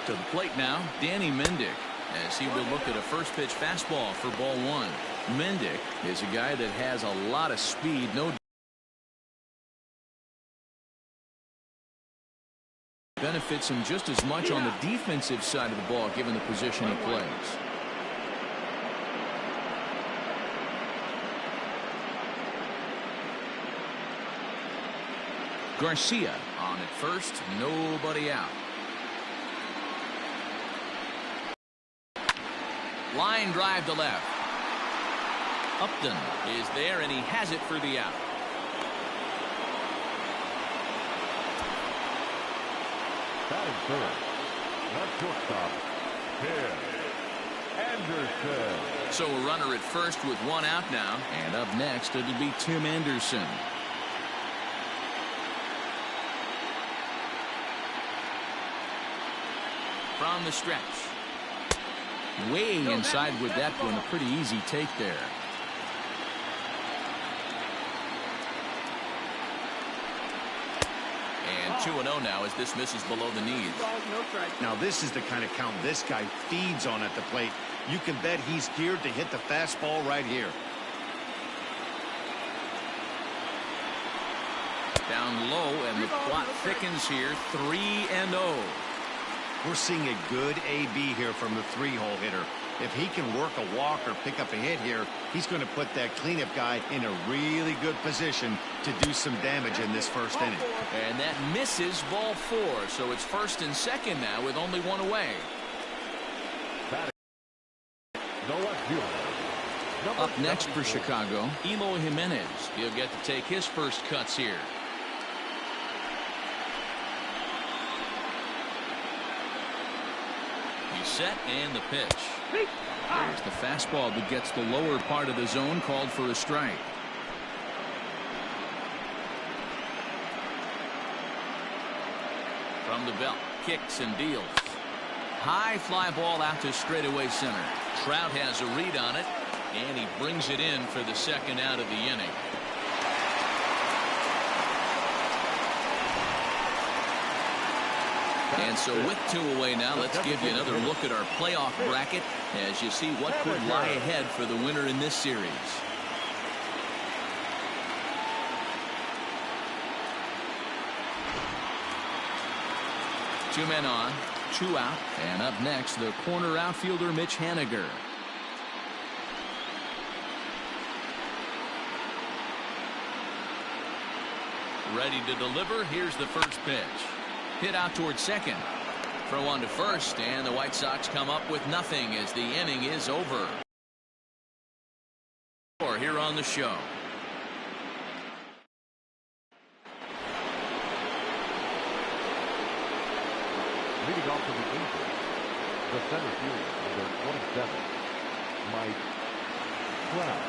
To the plate now, Danny Mendick, as he will look at a first pitch fastball for ball one. Mendick is a guy that has a lot of speed. No benefits him just as much on the defensive side of the ball given the position he plays. Garcia on at first, nobody out. Line drive to left. Upton is there, and he has it for the out. Batting first, the shortstop, Anderson. So a runner at first with one out now, and up next it'll be Tim Anderson. From the stretch. Way inside with that one. A pretty easy take there. And 2-0 now as this misses below the knees. Now this is the kind of count this guy feeds on at the plate. You can bet he's geared to hit the fastball right here. Down low, and the plot thickens here. 3-0. We're seeing a good AB here from the three-hole hitter. If he can work a walk or pick up a hit here, he's going to put that cleanup guy in a really good position to do some damage in this first inning. And that misses ball four, so it's first and second now with only one away. Up next for Chicago, Eloy Jimenez. He'll get to take his first cuts here. Set and the pitch. There's the fastball that gets the lower part of the zone, called for a strike. From the belt, kicks and deals. High fly ball out to straightaway center. Trout has a read on it, and he brings it in for the second out of the inning. And so with two away now, let's give you another look at our playoff bracket as you see what could lie ahead for the winner in this series. Two men on, two out, and up next the corner outfielder Mitch Haniger. Ready to deliver. Here's the first pitch. Hit out towards second. Throw on to first, and the White Sox come up with nothing as the inning is over. Here on the show. Leading off to the Angels, the center fielder, number 27, Mike Trout.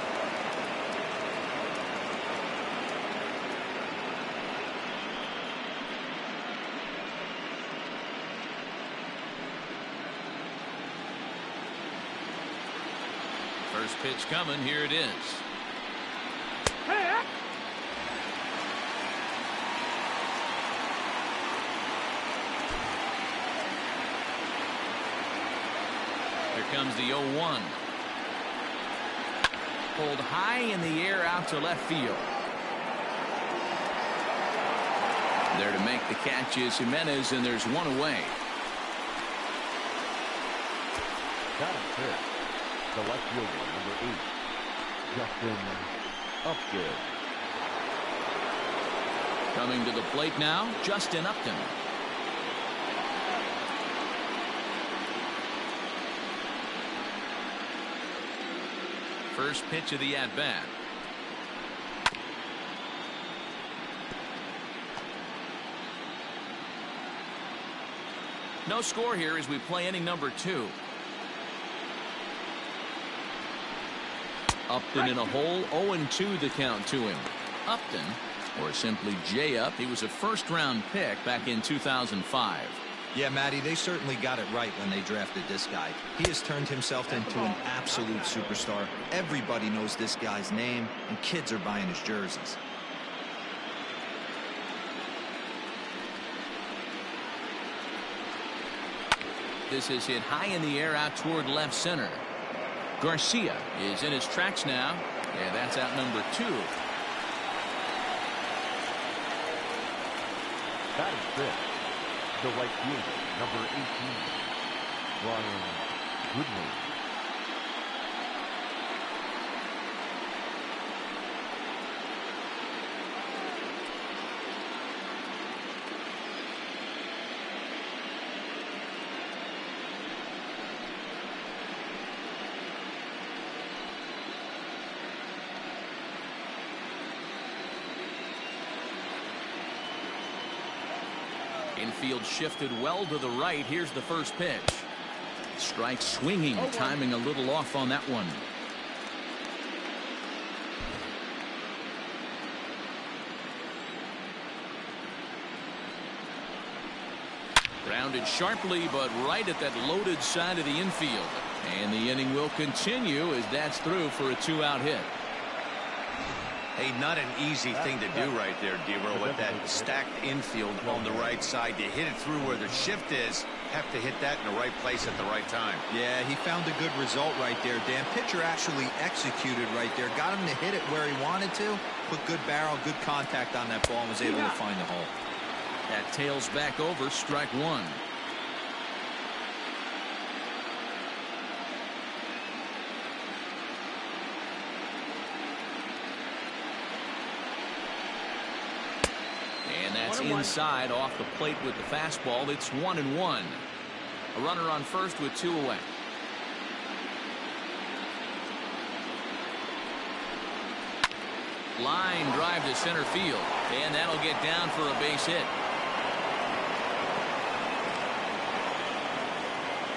First pitch coming. Here it is. Here comes the 0-1. Pulled high in the air out to left field. There to make the catch is Jimenez, and there's one away. Got it, sir. The left fielder, number 8, Justin Upton. Coming to the plate now, Justin Upton. First pitch of the at-bat. No score here as we play inning number 2. Upton in a hole, 0-2 the count to him. Upton, or simply J-Up, he was a first-round pick back in 2005. Yeah, Matty, they certainly got it right when they drafted this guy. He has turned himself into an absolute superstar. Everybody knows this guy's name, and kids are buying his jerseys. This is hit high in the air out toward left center. Garcia is in his tracks now, and that's out number 2. That is fifth. The right fielder, number 18, Brian Goodwin. Infield shifted well to the right. Here's the first pitch. Strike swinging, timing a little off on that one. Grounded sharply, but right at that loaded side of the infield. And the inning will continue as that's through for a 2-out hit. Hey, not an easy thing to do right there, D-Roll, with that stacked infield on the right side. To hit it through where the shift is, have to hit that in the right place at the right time. Yeah, he found a good result right there, Dan. Pitcher actually executed right there. Got him to hit it where he wanted to. Put good barrel, good contact on that ball, and was able to find the hole. That tails back over, strike 1. And that's inside off the plate with the fastball. It's 1-1. A runner on first with 2 away. Line drive to center field, and that'll get down for a base hit.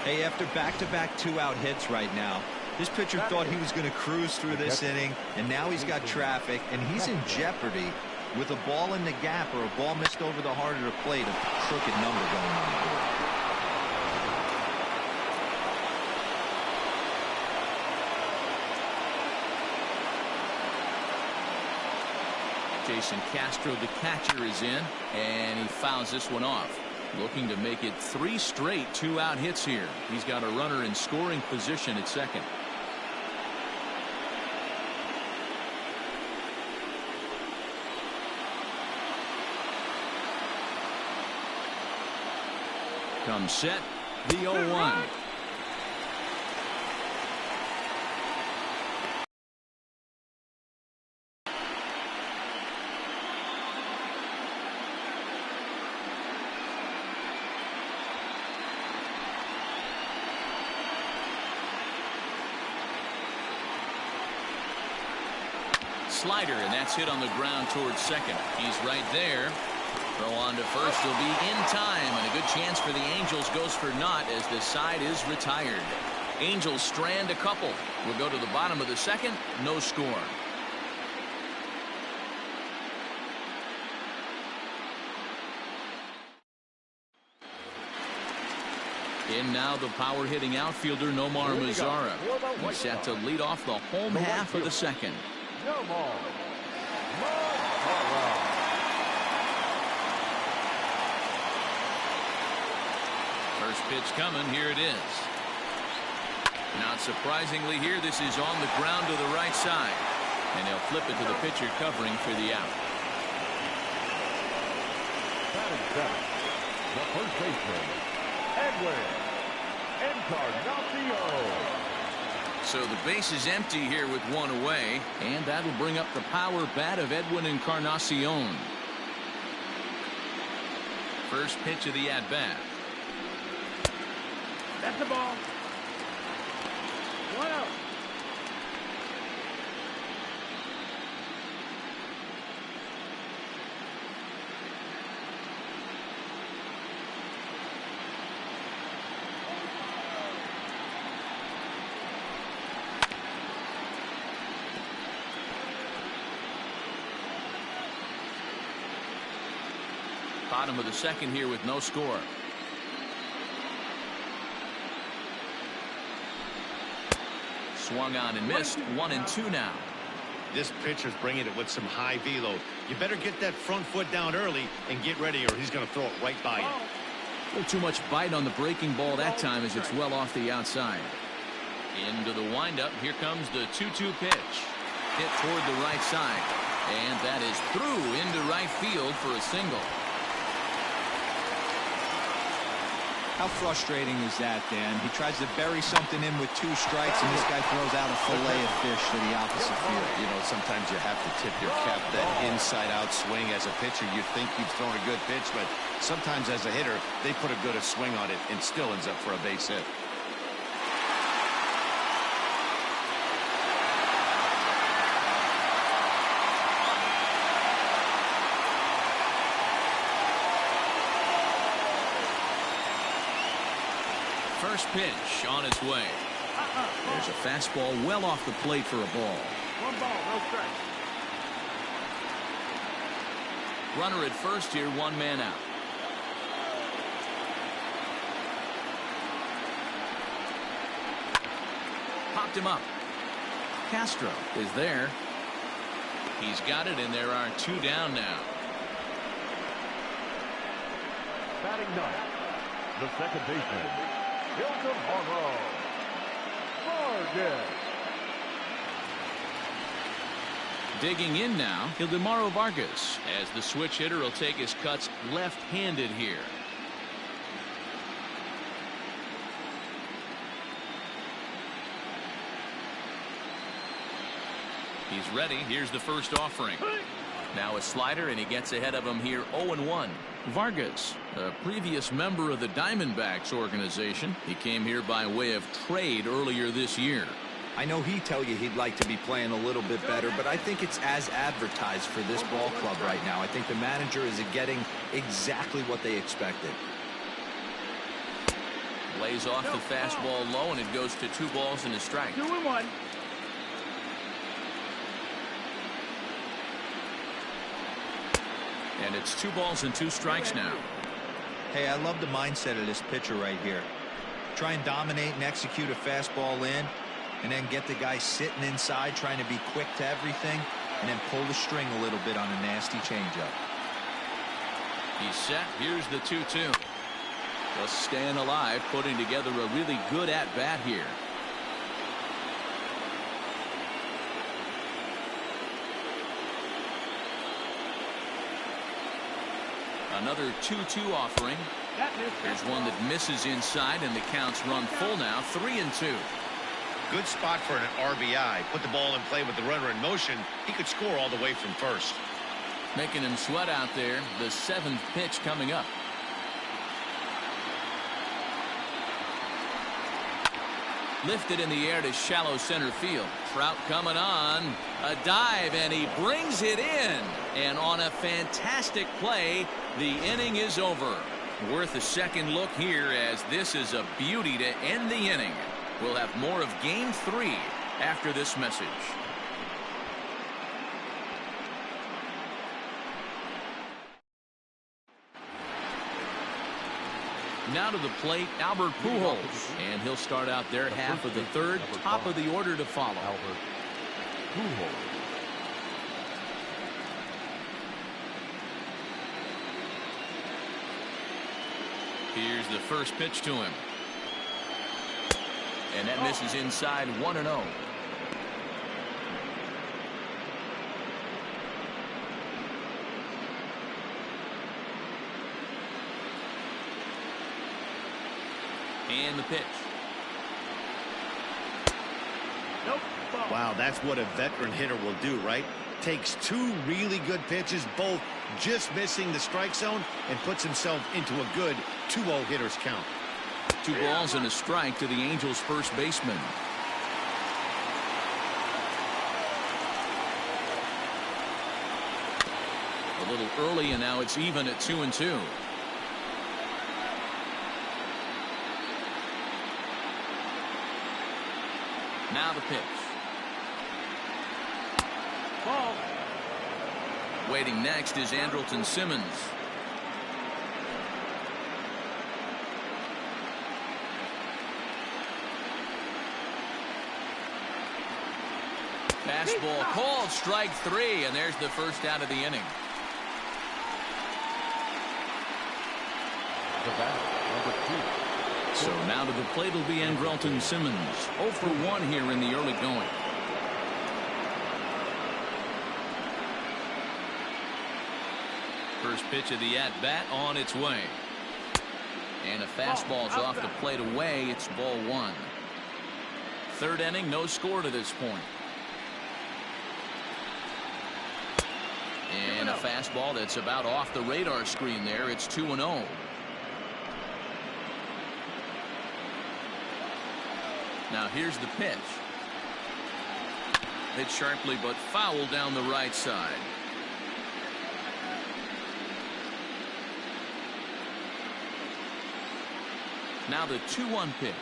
Hey, after back-to-back 2-out hits right now, this pitcher thought he was going to cruise through this inning, and now he's got traffic, and he's in jeopardy with a ball in the gap or a ball missed over the heart of the plate, a crooked number going on the board. Jason Castro, the catcher, is in, and he fouls this one off. Looking to make it 3 straight 2-out hits here. He's got a runner in scoring position at second. Comes set, the 0-1. Slider, and that's hit on the ground towards second. He's right there. Throw on to first will be in time, and a good chance for the Angels goes for naught as the side is retired. Angels strand a couple. We'll go to the bottom of the second. No score. In now the power hitting outfielder Nomar Mazara. He's set to lead off the home half of the second. First pitch coming. Here it is. Not surprisingly here, this is on the ground to the right side. And he'll flip it to the pitcher covering for the out. Batting seventh, the first baseman, Edwin Encarnacion. So the base is empty here with 1 away, and that'll bring up the power bat of Edwin Encarnacion. First pitch of the at-bat. That's the ball. 1 out. Bottom of the second here with no score. Swung on and missed. 1-2 now. This pitcher's bringing it with some high velo. You better get that front foot down early and get ready, or he's going to throw it right by you. A little too much bite on the breaking ball that time as it's well off the outside. Into the windup. Here comes the 2-2 pitch. Hit toward the right side. And that is through into right field for a single. How frustrating is that, Dan? He tries to bury something in with 2 strikes, and this guy throws out a fillet of fish to the opposite field. You know, sometimes you have to tip your cap. That inside-out swing as a pitcher, you think you've thrown a good pitch, but sometimes as a hitter, they put a good swing on it and still ends up for a base hit. First pitch on its way. There's a fastball well off the plate for a ball. 1 ball, no strikes. Runner at first here, 1 man out. Popped him up. Castro is there. He's got it, and there are 2 down now. Batting 9th, the second baseman, Hilton Vargas. Digging in now, Ildemaro Vargas, as the switch hitter will take his cuts left-handed here. He's ready. Here's the first offering. Now a slider, and he gets ahead of him here, 0-1. Vargas, a previous member of the Diamondbacks organization. He came here by way of trade earlier this year. I know he'd tell you he'd like to be playing a little bit better, but I think it's as advertised for this ball club right now. I think the manager is getting exactly what they expected. Lays off the fastball low, and it goes to 2 balls and a strike. 2-1. And it's 2 balls and 2 strikes now. Hey, I love the mindset of this pitcher right here. Try and dominate and execute a fastball in, and then get the guy sitting inside trying to be quick to everything, and then pull the string a little bit on a nasty changeup. He's set. Here's the 2-2. Just staying alive, putting together a really good at-bat here. Another 2-2 offering. There's one that misses inside, and the counts run full now, 3-2. Good spot for an RBI. Put the ball in play with the runner in motion. He could score all the way from first. Making him sweat out there. The 7th pitch coming up. Lifted in the air to shallow center field. Trout coming on. A dive, and he brings it in. And on a fantastic play, the inning is over. Worth a second look here, as this is a beauty to end the inning. We'll have more of Game 3 after this message. Now to the plate, Albert Pujols, and he'll start out their half of the 3rd. Top of the order to follow. Albert Pujols. Here's the first pitch to him. And that misses inside, 1-0. And the pitch. Wow, that's what a veteran hitter will do, right? Takes 2 really good pitches, both just missing the strike zone, and puts himself into a good 2-0 hitter's count. 2 balls and a strike to the Angels' first baseman. A little early, and now it's even at 2-2. Now the pitch. Ball. Waiting next is Andrelton Simmons. Fastball called, strike 3, and there's the first out of the inning. The batter, number 2. So now to the plate will be Andrelton Simmons. 0 for 1 here in the early going. First pitch of the at-bat on its way. And a fastball's off the plate away. It's ball 1. Third inning, no score to this point. And a fastball that's about off the radar screen there. It's 2-0. Now here's the pitch. Hit sharply but foul down the right side. Now the 2-1 pitch.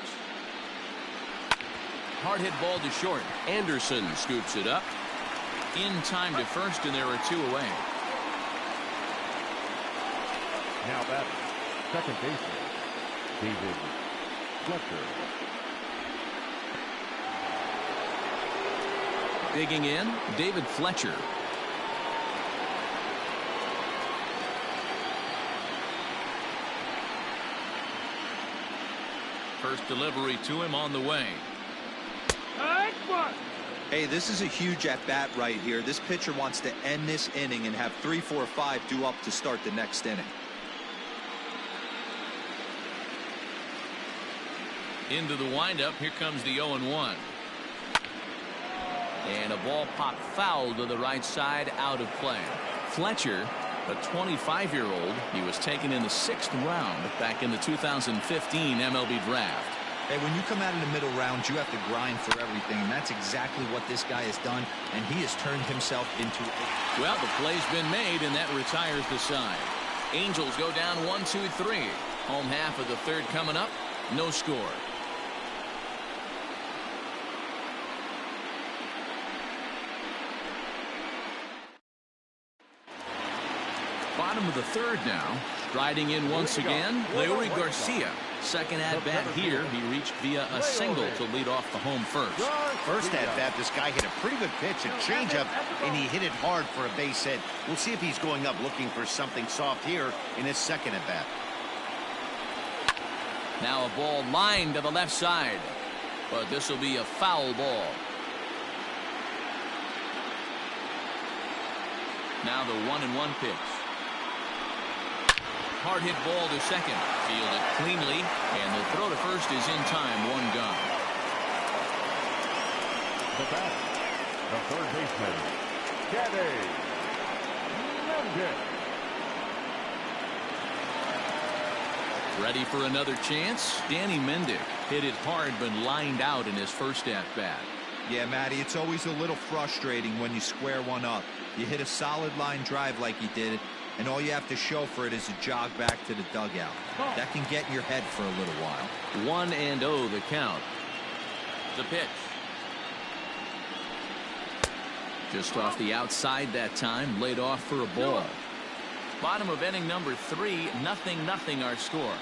Hard hit ball to short. Anderson scoops it up. In time to first, and there are 2 away. Now batting, second baseman, David Fletcher. Digging in, David Fletcher. First delivery to him on the way. Hey, this is a huge at-bat right here. This pitcher wants to end this inning and have 3, 4, 5 due up to start the next inning. Into the windup. Here comes the 0-1. And a ball popped foul to the right side, out of play. Fletcher, a 25-year-old, he was taken in the 6th round back in the 2015 MLB draft. Hey, when you come out in the middle rounds, you have to grind for everything, and that's exactly what this guy has done, and he has turned himself into a... Well, the play's been made, and that retires the side. Angels go down 1-2-3. Home half of the third coming up. No score. Bottom of the third now. Striding in once again, Leury Garcia. Second at-bat here. He reached via a single to lead off the home first. First at-bat, this guy hit a pretty good pitch, a changeup, and he hit it hard for a base hit. We'll see if he's going up looking for something soft here in his second at-bat. Now a ball lined to the left side, but this will be a foul ball. Now the 1-1 pitch. Hard hit ball to second. Fielded cleanly, and the throw to first is in time. 1 gone. The bat, the third baseman, Danny Mendick. Ready for another chance? Danny Mendick hit it hard but lined out in his first at-bat. Yeah, Matty, it's always a little frustrating when you square one up. You hit a solid line drive like he did, and all you have to show for it is a jog back to the dugout. That can get in your head for a little while. 1-0 the count. The pitch. Just off the outside that time, laid off for a ball. Bottom of inning number 3, 0-0 our score.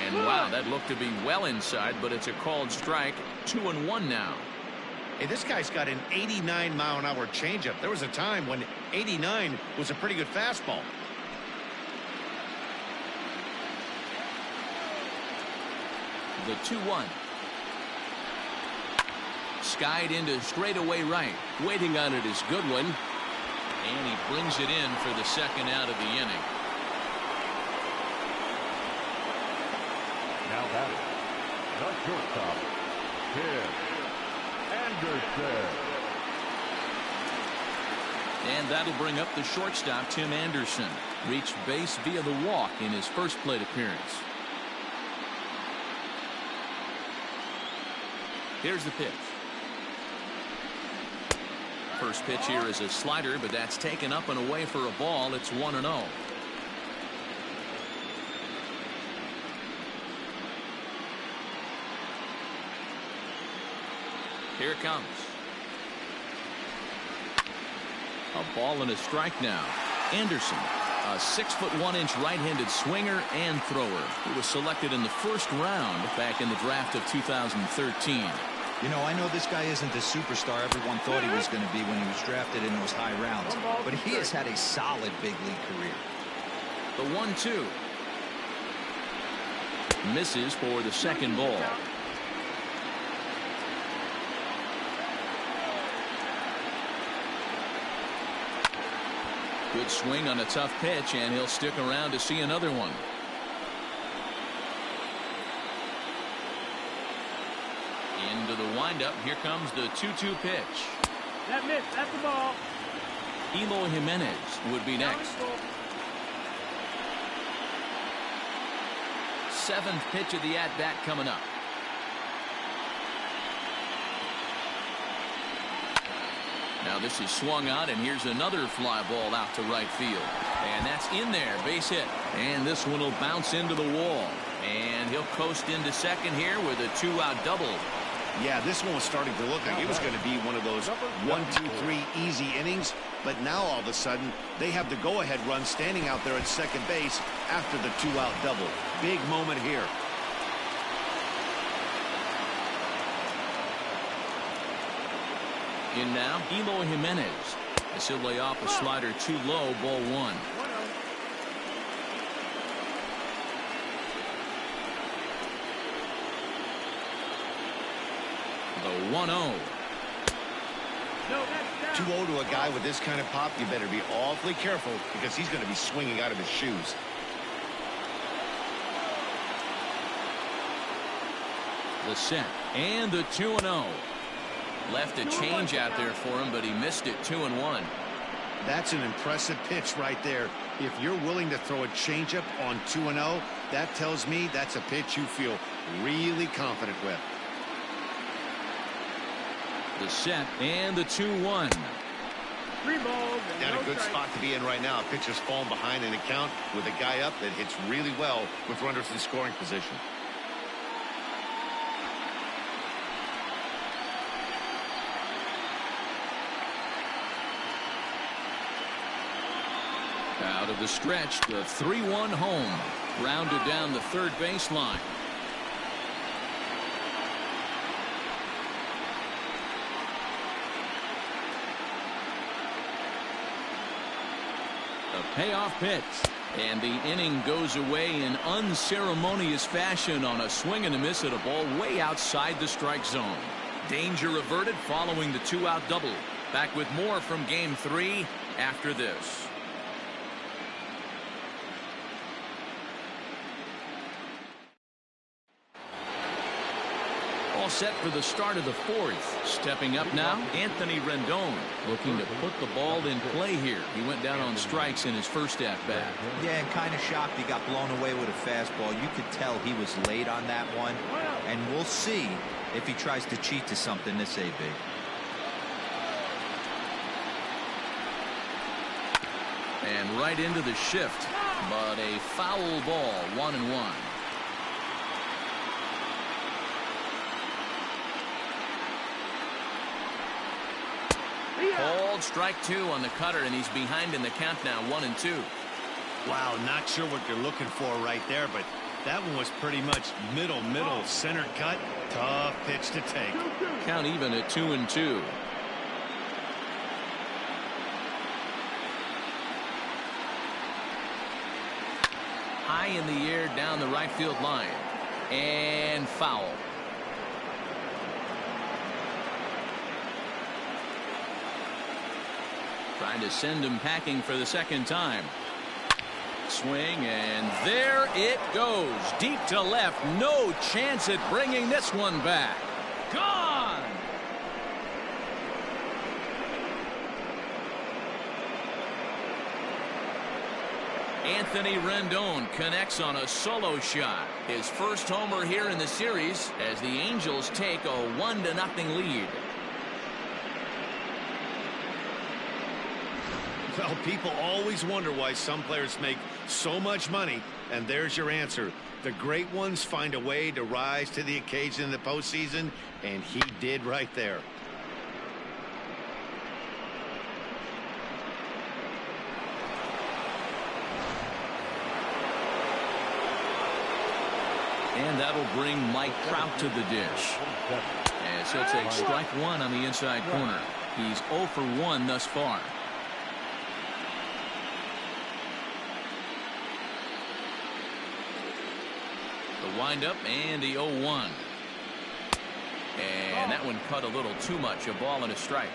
And wow, that looked to be well inside, but it's a called strike. 2-1 now. Hey, this guy's got an 89-mile-an-hour changeup. There was a time when 89 was a pretty good fastball. The 2-1. Skied into straightaway right. Waiting on it is Goodwin. And he brings it in for the second out of the inning. Now batting, the shortstop, Tim Anderson. And that'll bring up the shortstop, Tim Anderson. Reached base via the walk in his first plate appearance. Here's the pitch. First pitch here is a slider, but that's taken up and away for a ball. It's 1-0. Here it comes. A ball and a strike now. Anderson, a 6'1" right-handed swinger and thrower, who was selected in the first round back in the draft of 2013. You know, I know this guy isn't the superstar everyone thought he was going to be when he was drafted in those high rounds, but he has had a solid big league career. The 1-2. Misses for the second ball. Good swing on a tough pitch, and he'll stick around to see another one. Into the windup. Here comes the 2-2 pitch. That miss. That's the ball. Eloy Jimenez would be next. Seventh pitch of the at-bat coming up. Now this is swung out, and here's another fly ball out to right field. And that's in there. Base hit. And this one will bounce into the wall. And he'll coast into second here with a 2-out double. Yeah, this one was starting to look like it was going to be one of those 1, 2, 3 easy innings. But now all of a sudden, they have the go-ahead run standing out there at second base after the 2-out double. Big moment here. In now, Eloy Jimenez. As he'll lay off a slider too low, ball 1. The 1-0. 2-0 to a guy with this kind of pop, you better be awfully careful because he's going to be swinging out of his shoes. The set and the 2-0. Left a change out there for him, but he missed it. 2-1. That's an impressive pitch right there. If you're willing to throw a changeup on 2-0, that tells me that's a pitch you feel really confident with. The set and the 2-1. 3 balls. Not a good spot to be in right now. Pitcher's falling behind in the count with a guy up that hits really well with runners in scoring position. Out of the stretch, the 3-1 home. Rounded down the third baseline. The payoff pitch. And the inning goes away in unceremonious fashion on a swing and a miss at a ball way outside the strike zone. Danger averted following the 2-out double. Back with more from Game 3 after this. All set for the start of the fourth. Stepping up now, Anthony Rendon looking to put the ball in play here. He went down on strikes in his first at-bat. Yeah, and kind of shocked he got blown away with a fastball. You could tell he was late on that one. And we'll see if he tries to cheat to something this AB. And right into the shift. But a foul ball, 1-1. Called strike 2 on the cutter, and he's behind in the count now, 1-2. Wow, not sure what you're looking for right there, but that one was pretty much middle, center cut. Tough pitch to take. Count even at 2-2. High in the air down the right field line. And foul. Trying to send him packing for the second time. Swing, and there it goes. Deep to left. No chance at bringing this one back. Gone! Anthony Rendon connects on a solo shot. His first homer here in the series as the Angels take a 1-0 lead. Well, people always wonder why some players make so much money, and there's your answer. The great ones find a way to rise to the occasion in the postseason, and he did right there. And that'll bring Mike Trout to the dish. As he'll take strike 1 on the inside corner. He's 0 for 1 thus far. The windup and the 0-1. And that one cut a little too much. A ball and a strike.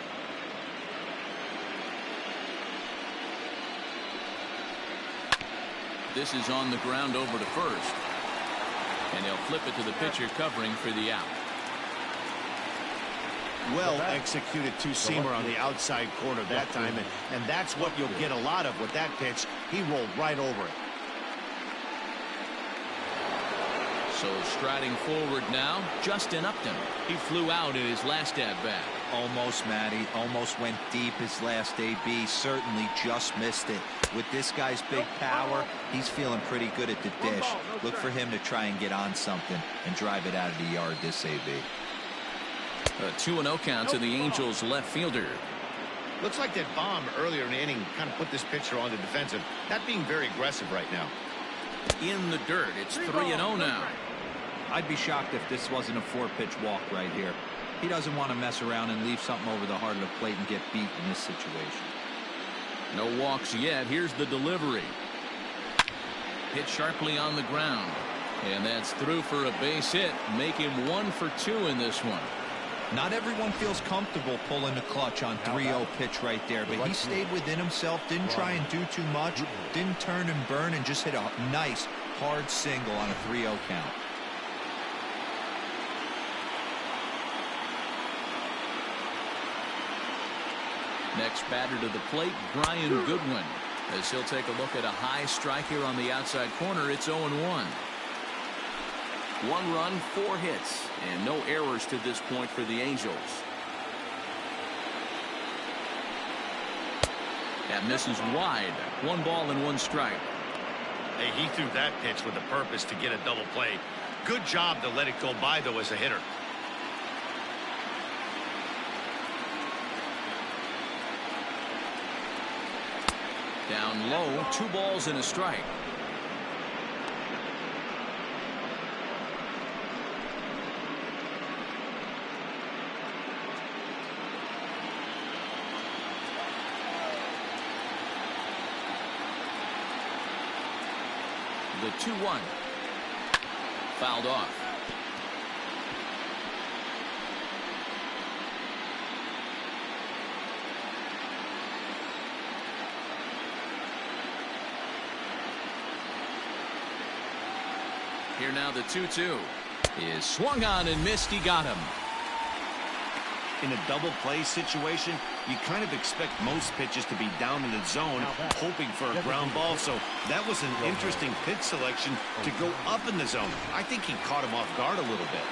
This is on the ground over to first. And they'll flip it to the pitcher covering for the out. Well executed two-seamer on the outside corner that time, and that's what you'll get a lot of with that pitch. He rolled right over it. So striding forward now, Justin Upton. He flew out in his last at-bat. Almost, Matty. Almost went deep his last AB. Certainly just missed it. With this guy's big power, he's feeling pretty good at the dish. Look for him to try and get on something and drive it out of the yard this AB. A 2-0 count to the Angels left fielder. Looks like that bomb earlier in the inning kind of put this pitcher on the defensive. Not being very aggressive right now. In the dirt, it's 3-0 now. I'd be shocked if this wasn't a 4-pitch walk right here. He doesn't want to mess around and leave something over the heart of the plate and get beat in this situation. No walks yet. Here's the delivery. Hit sharply on the ground. And that's through for a base hit. Make him 1 for 2 in this one. Not everyone feels comfortable pulling the clutch on 3-0 pitch right there, but he stayed within himself, didn't try and do too much, didn't turn and burn, and just hit a nice, hard single on a 3-0 count. Next batter to the plate, Brian Goodwin, as he'll take a look at a high strike here on the outside corner. It's 0-1. 1 run, 4 hits, and no errors to this point for the Angels. That misses wide. 1 ball and 1 strike. Hey, he threw that pitch with a purpose to get a double play. Good job to let it go by, though, as a hitter. Down low, 2 balls and a strike. The 2-1. Fouled off. Here now the 2-2 is swung on and missed. He got him. In a double play situation, you kind of expect most pitches to be down in the zone, hoping for a ground ball. So that was an interesting pitch selection to go up in the zone. I think he caught him off guard a little bit.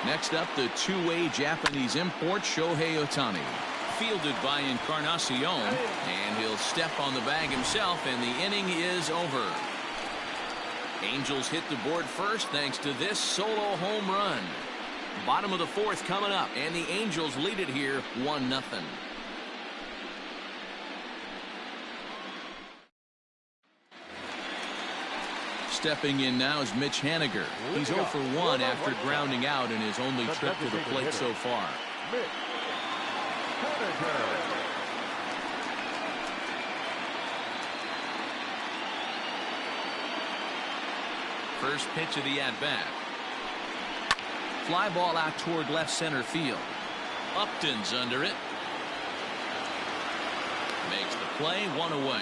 Next up, the two-way Japanese import Shohei Ohtani. Fielded by Encarnacion, and he'll step on the bag himself, and the inning is over. Angels hit the board first thanks to this solo home run. Bottom of the 4th coming up, and the Angels lead it here 1-0. Stepping in now is Mitch Haniger. He's 0 for 1 after grounding out in his only trip to the plate so far. First pitch of the at-bat. Fly ball out toward left center field. Upton's under it. Makes the play, 1 away.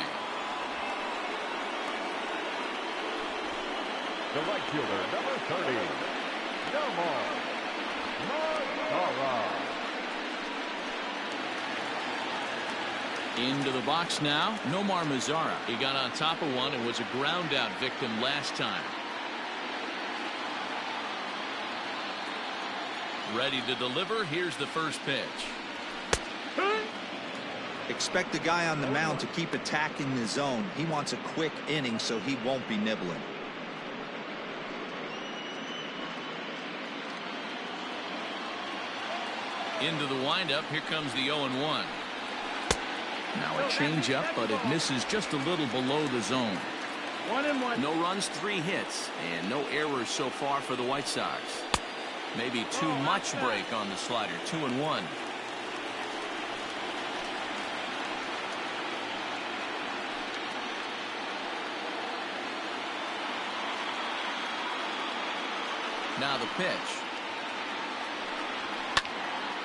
The right fielder, number 30, Nomar Mazara. Into the box now, Nomar Mazara. He got on top of one and was a ground out victim last time. Ready to deliver. Here's the first pitch. Expect the guy on the mound to keep attacking the zone. He wants a quick inning, so he won't be nibbling. Into the windup. Here comes the 0-1. Now a changeup, but it misses just a little below the zone. 1-1. No runs, 3 hits, and no errors so far for the White Sox. Maybe too much break on the slider. 2-1. Now the pitch.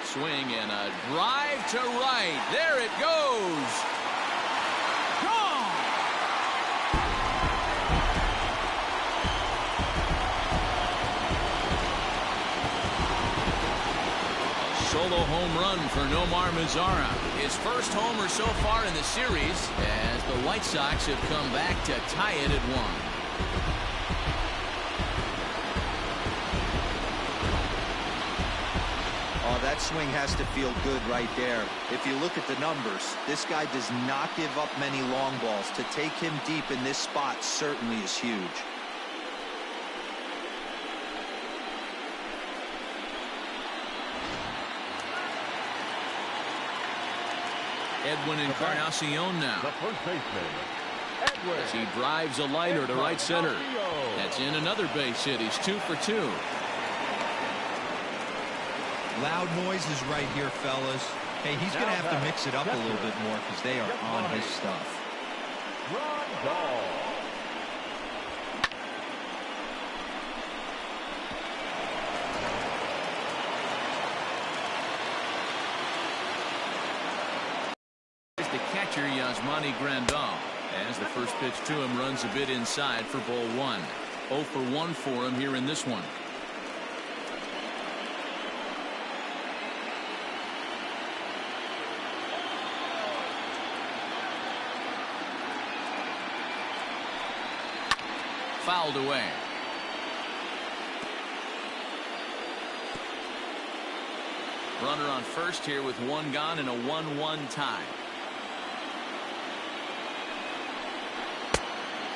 Swing and a drive to right. There it goes. Gone. A solo home run for Nomar Mazara. His first homer so far in the series as the White Sox have come back to tie it at 1. Oh, that swing has to feel good right there. If you look at the numbers, this guy does not give up many long balls. To take him deep in this spot certainly is huge. Edwin Encarnacion now. The first baseman, Edwin. As he drives a liner to right center. Encarnacion. That's in another base hit. He's 2 for 2. Loud noises right here, fellas. Hey, he's going to have to mix it up a little bit more because they are on his stuff. Rondell. Here's the catcher, Yasmani Grandal. As the first pitch to him runs a bit inside for ball 1. 0 for 1 for him here in this one. Fouled away. Runner on first here with 1 gone and a 1-1 tie.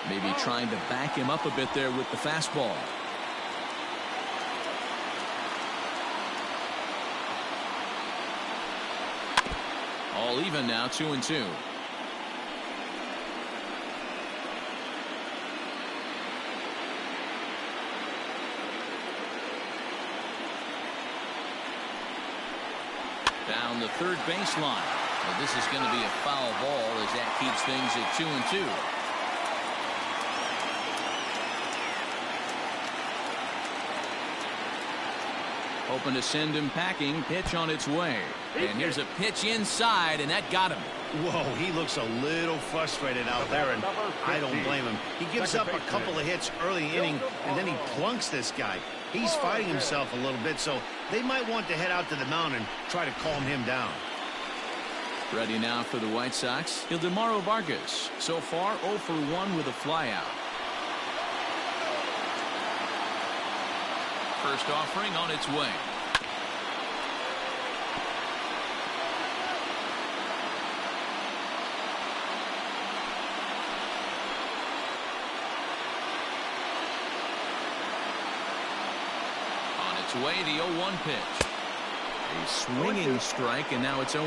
Maybe trying to back him up a bit there with the fastball. All even now, 2-2. Down the third baseline. Well, this is going to be a foul ball as that keeps things at 2-2. Hoping to send him packing. Pitch on its way. And here's a pitch inside, and that got him. Whoa, he looks a little frustrated out there, and I don't blame him. He gives up a couple of hits early in the inning, and then he plunks this guy. He's fighting himself a little bit, so they might want to head out to the mound and try to calm him down. Ready now for the White Sox, Ildemaro Vargas. So far, 0 for 1 with a flyout. First offering on its way. Way the 0-1 pitch. A swinging strike, and now it's 0-2.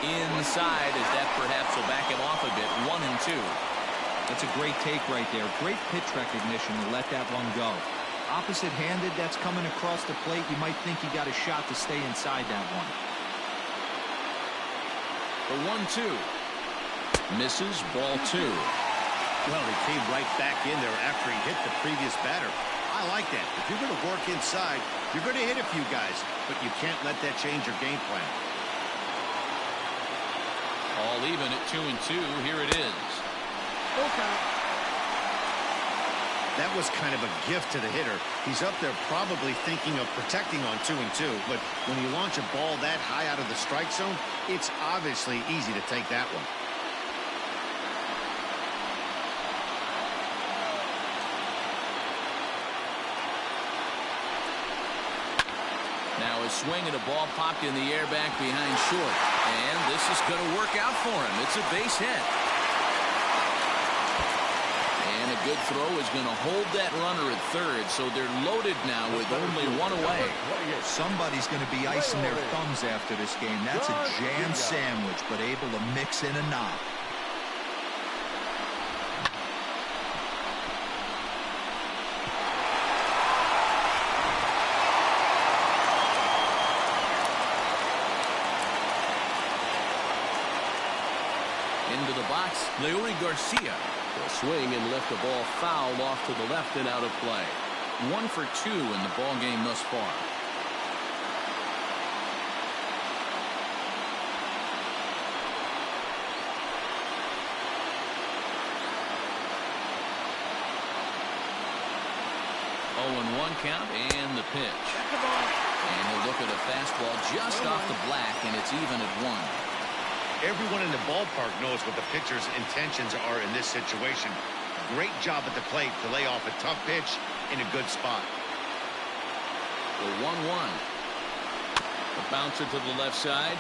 Inside, as that perhaps will back him off a bit. 1-2. That's a great take right there. Great pitch recognition to let that one go. Opposite-handed, that's coming across the plate. You might think he got a shot to stay inside that one. The 1-2. Misses, ball 2. Well, he came right back in there after he hit the previous batter. I like that. If you're going to work inside, you're going to hit a few guys, but you can't let that change your game plan. All even at 2-2. Here it is. Okay. That was kind of a gift to the hitter. He's up there probably thinking of protecting on 2-2, but when you launch a ball that high out of the strike zone, it's obviously easy to take that one. Now a swing and a ball popped in the air back behind short. And this is going to work out for him. It's a base hit. And a good throw is going to hold that runner at third. So they're loaded now with only 1 away. Somebody's going to be icing their thumbs after this game. That's a jam sandwich, but able to mix in a knock. Into the box, Leury Garcia. Will swing and lift the ball foul off to the left and out of play. 1 for 2 in the ball game thus far. Oh, 1 count and the pitch. And he'll look at a fastball just off the black, and it's even at 1. Everyone in the ballpark knows what the pitcher's intentions are in this situation. Great job at the plate to lay off a tough pitch in a good spot. The 1-1. The bouncer to the left side.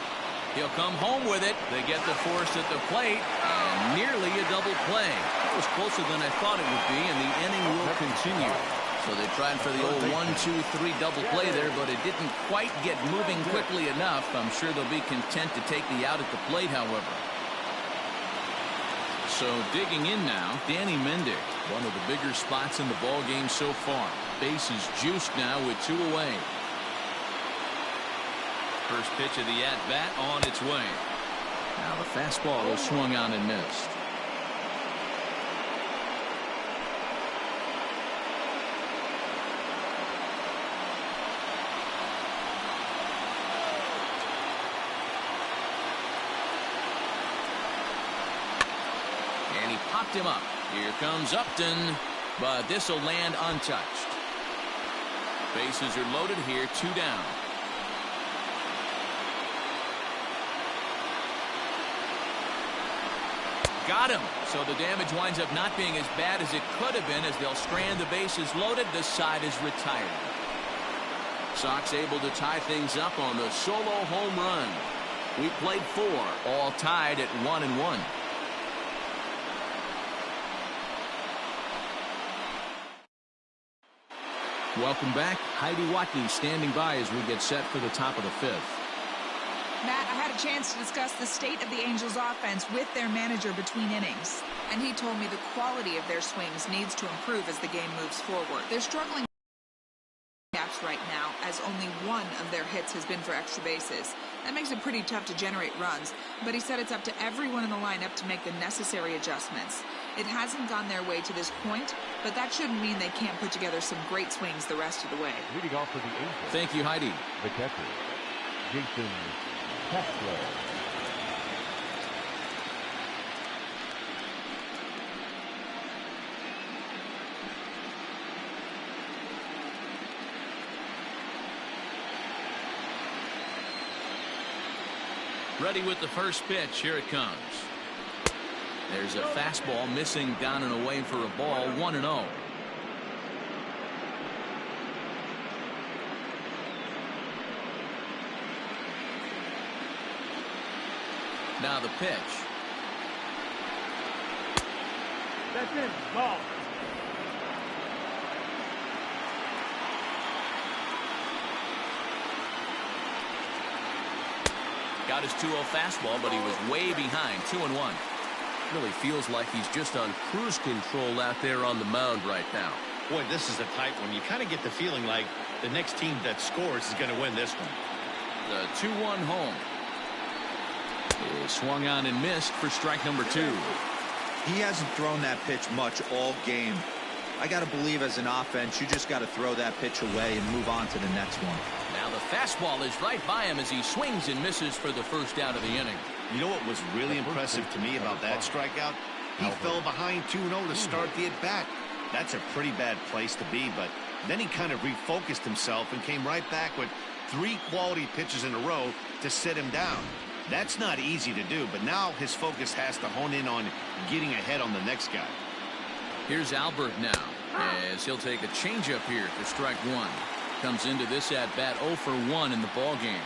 He'll come home with it. They get the force at the plate, and nearly a double play. That was closer than I thought it would be, and the inning will continue. So they tried for the old 1-2-3 double play there, but it didn't quite get moving quickly enough. I'm sure they'll be content to take the out at the plate, however. So digging in now, Danny Mendick, one of the bigger spots in the ball game so far. Base is juiced now with 2 away. First pitch of the at-bat on its way. Now the fastball was swung on and missed. And he popped him up. Here comes Upton, but this will land untouched. Bases are loaded here, 2 down. Got him. So the damage winds up not being as bad as it could have been as they'll strand the bases loaded. This side is retired. Sox able to tie things up on the solo home run. We played 4, all tied at 1-1. Welcome back. Heidi Watney standing by as we get set for the top of the 5th. Matt, I had a chance to discuss the state of the Angels offense with their manager between innings, and he told me the quality of their swings needs to improve as the game moves forward. They're struggling gaps right now, as only 1 of their hits has been for extra bases. That makes it pretty tough to generate runs, but he said it's up to everyone in the lineup to make the necessary adjustments. It hasn't gone their way to this point, but that shouldn't mean they can't put together some great swings the rest of the way. Leading off for the Angels. Thank you, Heidi. The catcher, Jason Castro. Ready with the first pitch. Here it comes. There's a fastball missing down and away for a ball. 1-0. Now the pitch. That's in. Ball. Got his 2-0 fastball, but he was way behind. 2-1. Really feels like he's just on cruise control out there on the mound right now. Boy, this is a tight one. You kind of get the feeling like the next team that scores is going to win this one. The 2-1 home. He swung on and missed for strike number 2. He hasn't thrown that pitch much all game. I got to believe as an offense, you just got to throw that pitch away and move on to the next one. Now the fastball is right by him as he swings and misses for the first out of the inning. You know what was really impressive to me about that strikeout? He fell behind 2-0 to start the at-bat. That's a pretty bad place to be, but then he kind of refocused himself and came right back with 3 quality pitches in a row to sit him down. That's not easy to do, but now his focus has to hone in on getting ahead on the next guy. Here's Albert now, as he'll take a changeup here for strike 1. Comes into this at-bat 0 for 1 in the ball game.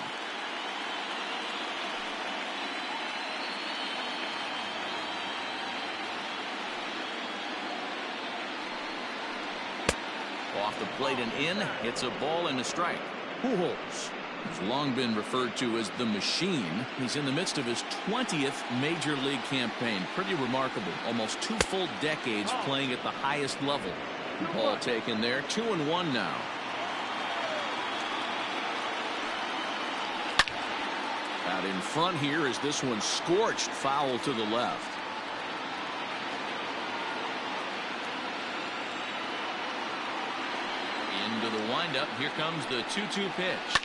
Off the plate and in. It's a ball and a strike. Pujols has long been referred to as the machine. He's in the midst of his 20th major league campaign. Pretty remarkable. Almost 2 full decades playing at the highest level. Ball taken there. 2-1 now. Out in front here is this one scorched foul to the left. Here comes the 2-2 pitch.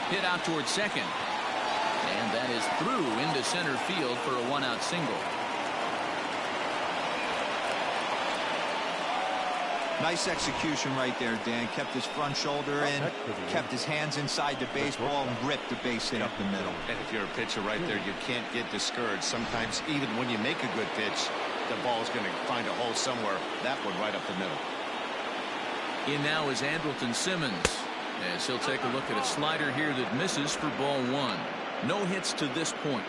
Hit out towards second. And that is through into center field for a one-out single. Nice execution right there, Dan. Kept his front shoulder in, kept his hands inside the baseball, and ripped the base hit up the middle. And if you're a pitcher right there, you can't get discouraged. Sometimes even when you make a good pitch, the ball's going to find a hole somewhere. That one right up the middle. In now is Andrelton Simmons, as he'll take a look at a slider here that misses for ball one. No hits to this point.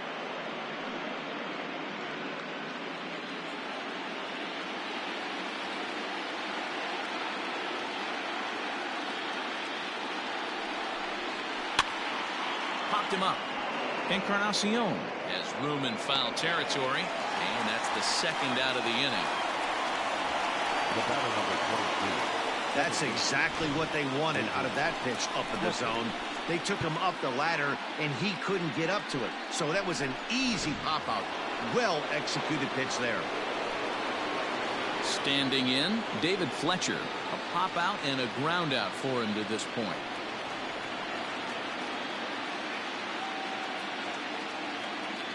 Popped him up. Encarnacion has room in foul territory, and that's the second out of the inning. The batter number 23. That's exactly what they wanted out of that pitch up in the zone. They took him up the ladder, and he couldn't get up to it. So that was an easy pop-out. Well-executed pitch there. Standing in, David Fletcher. A pop-out and a ground-out for him to this point.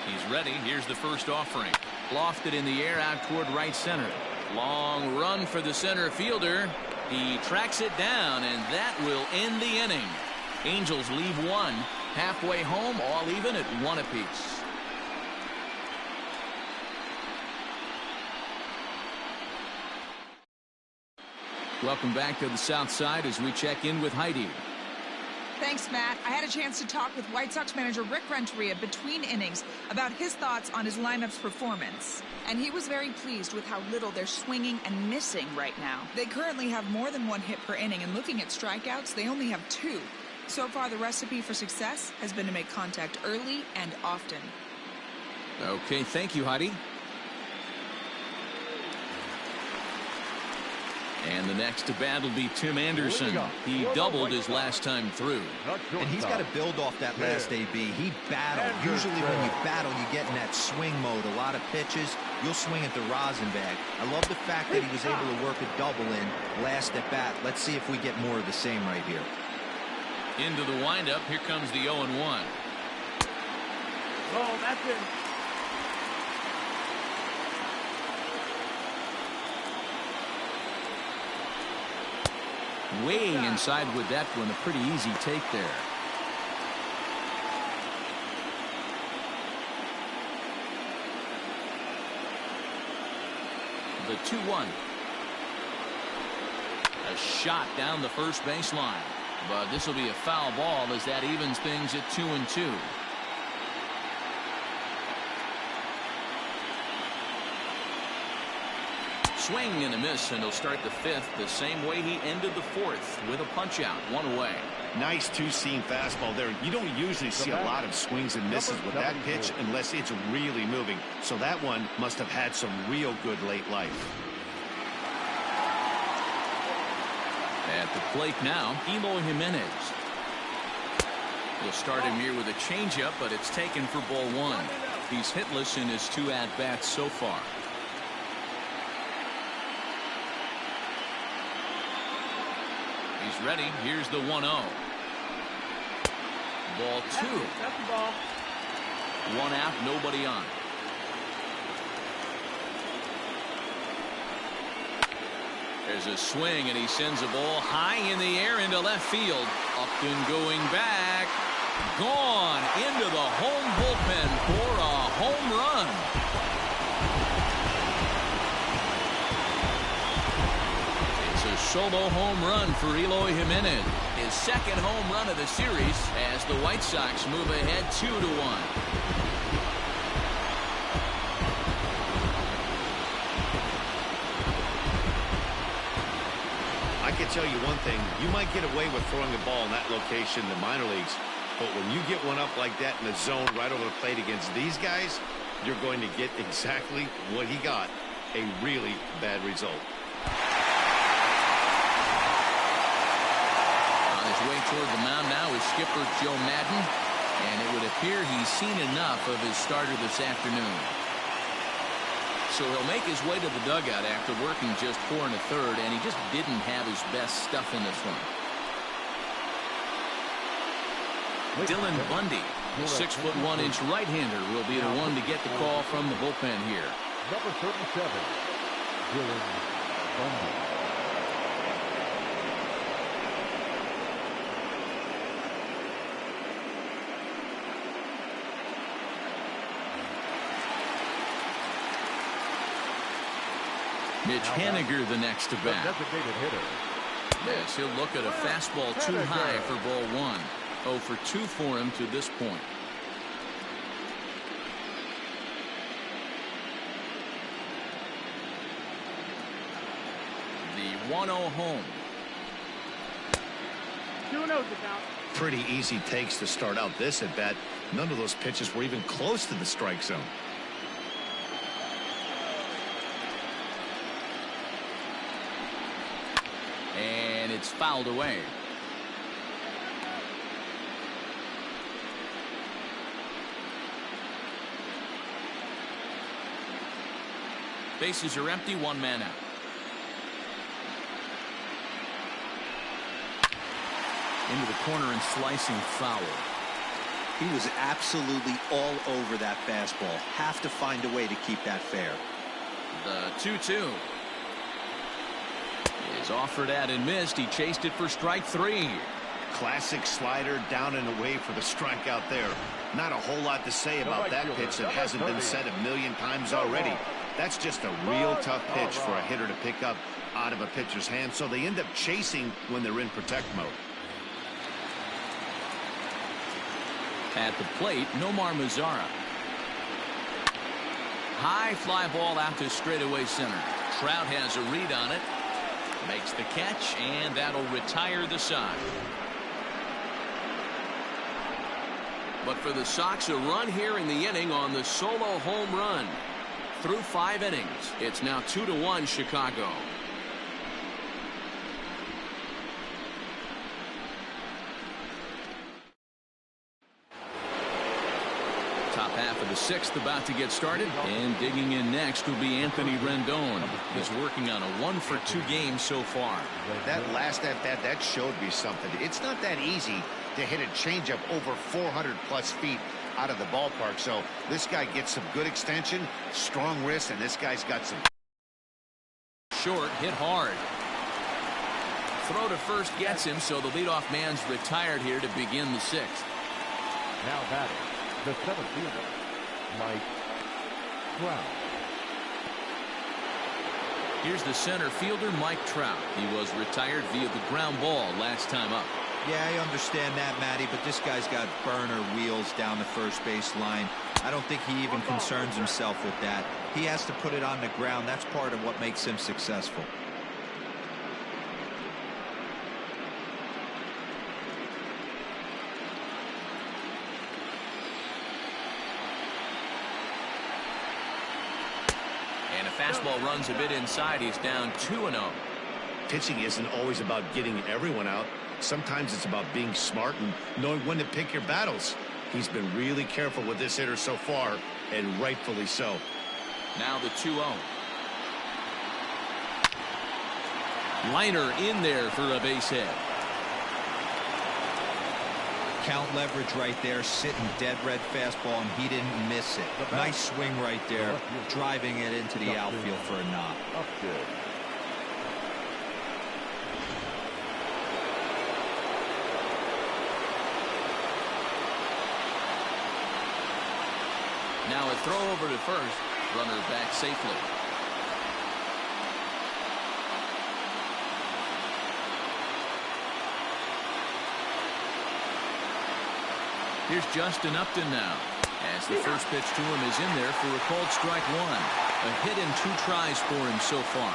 He's ready. Here's the first offering. Lofted in the air out toward right center. Long run for the center fielder. He tracks it down, and that will end the inning. Angels leave one. Halfway home, all even at one apiece. Welcome back to the South Side as we check in with Heidi. Thanks, Matt. I had a chance to talk with White Sox manager Rick Renteria between innings about his thoughts on his lineup's performance. And he was very pleased with how little they're swinging and missing right now. They currently have more than one hit per inning, and looking at strikeouts, they only have 2. So far, the recipe for success has been to make contact early and often. Okay, thank you, Heidi. And the next to bat will be Tim Anderson. He doubled his last time through. And he's got to build off that last AB. He battled. Usually when you battle, you get in that swing mode. A lot of pitches, you'll swing at the rosin bag. I love the fact that he was able to work a double in last at bat. Let's see if we get more of the same right here. Into the windup. Here comes the 0-1. Oh, that's it. Weighing inside with that one, a pretty easy take there. The 2-1. A shot down the first baseline. But this will be a foul ball as that evens things at 2-2. Swing and a miss, and he'll start the 5th the same way he ended the 4th with a punch out, 1 away. Nice two-seam fastball there. You don't usually see a lot of swings and misses with that pitch unless it's really moving. So that one must have had some real good late life. At the plate now, Eloy Jimenez. He'll start him here with a changeup, but it's taken for ball 1. He's hitless in his 2 at-bats so far. He's ready. Here's the 1-0. Ball 2. That's the ball. 1 out, nobody on. There's a swing, and he sends a ball high in the air into left field. Upton going back. Gone into the home bullpen for a home run. Solo home run for Eloy Jimenez. His 2nd home run of the series as the White Sox move ahead 2-1. I can tell you one thing. You might get away with throwing a ball in that location in the minor leagues, but when you get one up like that in the zone right over the plate against these guys, you're going to get exactly what he got, a really bad result. Way toward the mound now is skipper Joe Madden, and it would appear he's seen enough of his starter this afternoon. So he'll make his way to the dugout after working just 4 1/3, and he just didn't have his best stuff in this one. Dylan Bundy, the 6'1" right-hander, will be the one to get the call from the bullpen here. Number 37, Dylan Bundy. Mitch Haniger the next to bat. Designated hitter. Yes, he'll look at a fastball too high for ball one. 0 for 2 for him to this point. The 1-0 home. 2-0 the count. Pretty easy takes to start out this at bat. None of those pitches were even close to the strike zone. And it's fouled away. Bases are empty, 1 man out. Into the corner and slicing foul. He was absolutely all over that fastball. Have to find a way to keep that fair. The 2-2 is offered at and missed. He chased it for strike 3. Classic slider down and away for the strikeout there. Not a whole lot to say about that pitch that hasn't been said a million times already. That's just a real tough pitch for a hitter to pick up out of a pitcher's hand, so they end up chasing when they're in protect mode. At the plate, Nomar Mazara. High fly ball out to straightaway center. Trout has a read on it. Makes the catch, and that'll retire the side. But for the Sox, a run here in the inning on the solo home run. Through 5 innings, it's now 2-1 Chicago. Top half of the 6th about to get started, and digging in next will be Anthony Rendon. He's working on a 1 for 2 game so far. That last at bat, that showed me something. It's not that easy to hit a changeup over 400+ feet out of the ballpark. So this guy gets some good extension, strong wrist, and this guy's got some. Short, hit hard. Throw to first gets him, so the leadoff man's retired here to begin the 6th. Now batting, the 7th fielder, Mike Trout. Here's the center fielder, Mike Trout. He was retired via the ground ball last time up. Yeah, I understand that, Matty, but this guy's got burner wheels down the first base line. I don't think he even concerns himself with that. He has to put it on the ground. That's part of what makes him successful. And a fastball runs a bit inside. He's down 2-0. Pitching isn't always about getting everyone out. Sometimes it's about being smart and knowing when to pick your battles. He's been really careful with this hitter so far, and rightfully so. Now the 2-0. Liner in there for a base hit. Count leverage right there, sitting dead red fastball, and he didn't miss it. Nice swing right there, driving it into the outfield for a knock. Up good. Now a throw over to first. Runner back safely. Here's Justin Upton now, as the first pitch to him is in there for a called strike 1. A hit and 2 tries for him so far.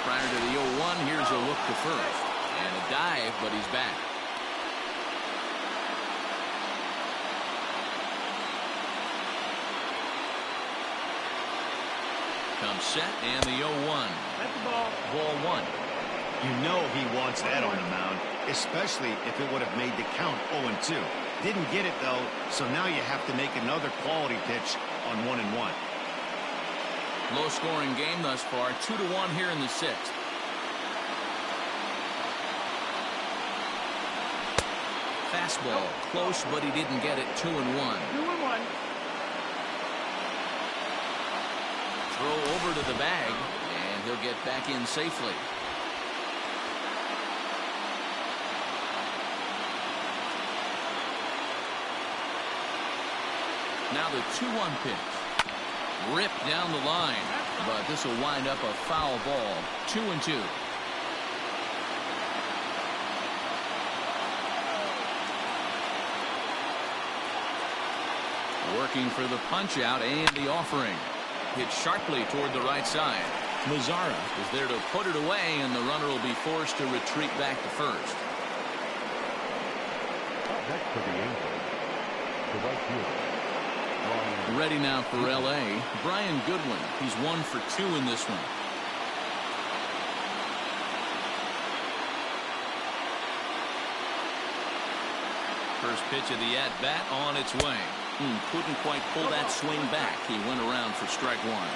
Prior to the 0-1, here's a look to first. And a dive, but he's back. Comes set, and the 0-1. That's the ball. Ball 1. You know he wants that on the mound, especially if it would have made the count 0-2. Didn't get it, though, so now you have to make another quality pitch on 1-1. Low-scoring game thus far, 2-1 here in the sixth. Fastball, close, but he didn't get it. 2-1. 2-1. Throw over to the bag, and he'll get back in safely. Now the 2-1 pitch. Ripped down the line, but this will wind up a foul ball. 2-2. Working for the punch out and the offering. Hit sharply toward the right side. Mazzara is there to put it away, and the runner will be forced to retreat back to first. Up next for the Angels, the right fielder. Ready now for L.A., Brian Goodwin. He's 1 for 2 in this one. First pitch of the at-bat on its way. Couldn't quite pull that swing back. He went around for strike one.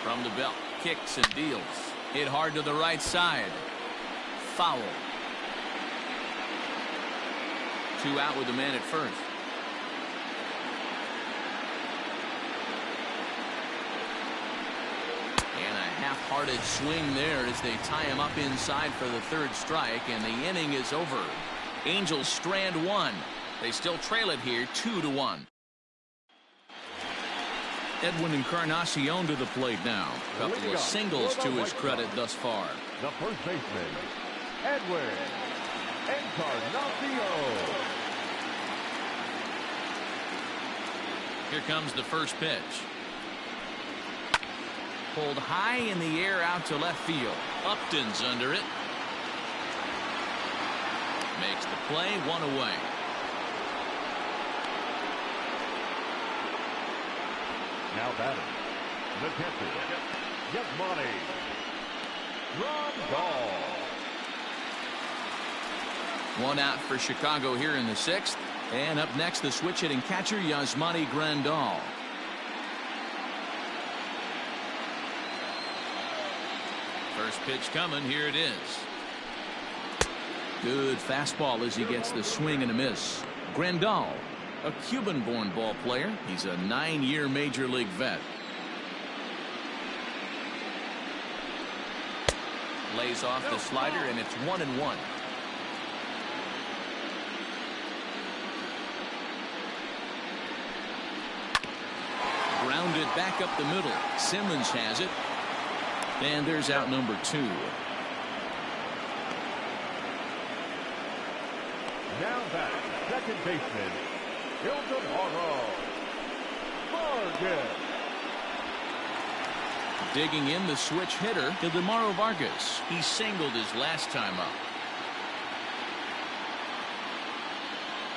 From the belt, kicks and deals. Hit hard to the right side. Foul. 2 out with the man at first. And a half-hearted swing there as they tie him up inside for the third strike, and the inning is over. Angels strand 1. They still trail it here 2-1. Edwin Encarnacion to the plate now. Couple of singles to his credit thus far. The first baseman, Edwin Encarnacion. Here comes the first pitch. Pulled high in the air out to left field. Upton's under it. Makes the play, 1 away. Now batting, the catcher, Yasmani Grandal. 1 out for Chicago here in the sixth. And up next, the switch-hitting catcher, Yasmani Grandal. First pitch coming. Here it is. Good fastball as he gets the swing and a miss. Grandal, a Cuban-born ball player. He's a 9-year major league vet. Lays off the slider, and it's 1-1. Grounded back up the middle. Simmons has it. And there's out number 2. Now back, second baseman, Ildemaro Vargas. Digging in, the switch hitter, Ildemaro Vargas. He singled his last time up.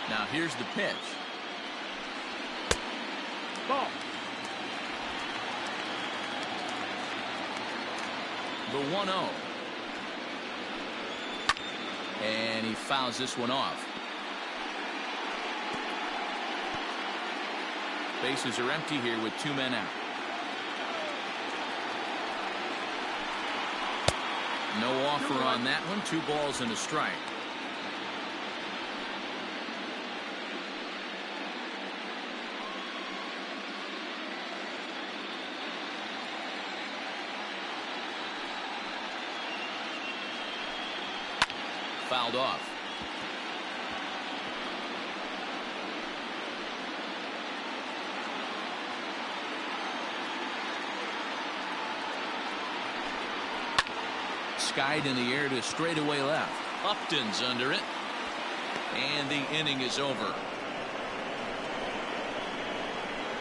Now here's the pitch. Ball. The 1-0. And he fouls this one off. Bases are empty here with 2 men out. No offer on that one. 2 balls and a strike. Fouled off. Skied in the air to straightaway left. Upton's under it. And the inning is over.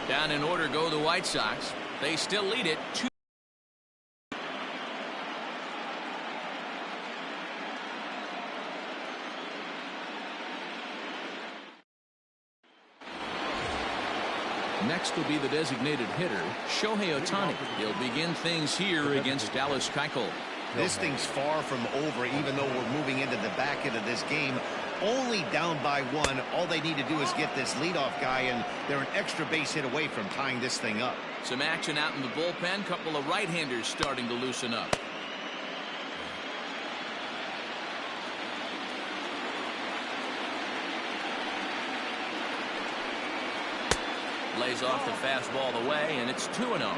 Down in order go the White Sox. They still lead it 2. Next will be the designated hitter, Shohei Ohtani. He'll begin things here against Dallas Keuchel. This thing's far from over, even though we're moving into the back end of this game. Only down by one. All they need to do is get this leadoff guy, and they're an extra base hit away from tying this thing up. Some action out in the bullpen. Couple of right-handers starting to loosen up. Lays off the fastball away, and it's 2-0.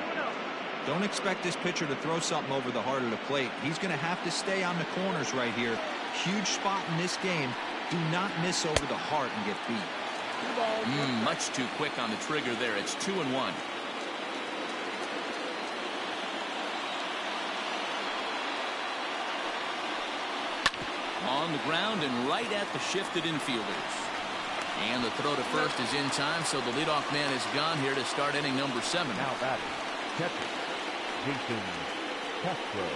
Don't expect this pitcher to throw something over the heart of the plate. He's going to have to stay on the corners right here. Huge spot in this game. Do not miss over the heart and get beat. Much too quick on the trigger there. It's 2-1. On the ground and right at the shifted infielders. And the throw to first is in time, so the leadoff man is gone here to start inning number 7. Now batting, catcher, Jason Castro.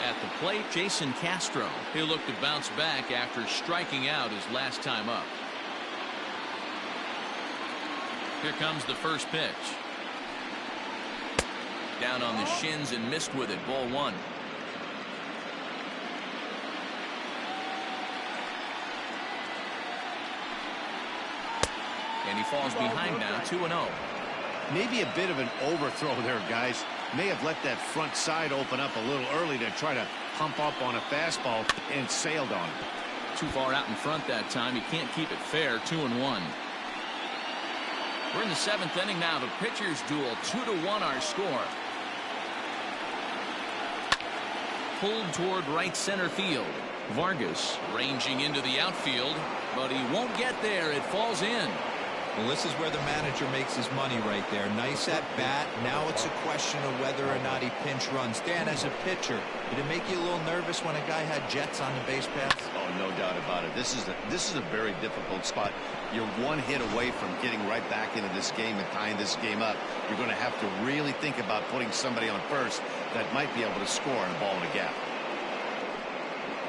At the plate, Jason Castro. He'll look to bounce back after striking out his last time up. Here comes the first pitch. Down on the shins and missed with it. Ball 1. And he falls behind now, 2-0. Maybe a bit of an overthrow there, guys. May have let that front side open up a little early to try to pump up on a fastball and sailed on it. Too far out in front that time. He can't keep it fair. 2-1. We're in the 7th inning now. The pitchers duel. 2-1 our score. Pulled toward right center field. Vargas ranging into the outfield, but he won't get there. It falls in. Well, this is where the manager makes his money right there. Nice at bat. Now it's a question of whether or not he pinch runs. Dan, as a pitcher, did it make you a little nervous when a guy had jets on the base paths? Oh, no doubt about it. This is a very difficult spot. You're one hit away from getting right back into this game and tying this game up. You're going to have to really think about putting somebody on first that might be able to score on a ball in a gap.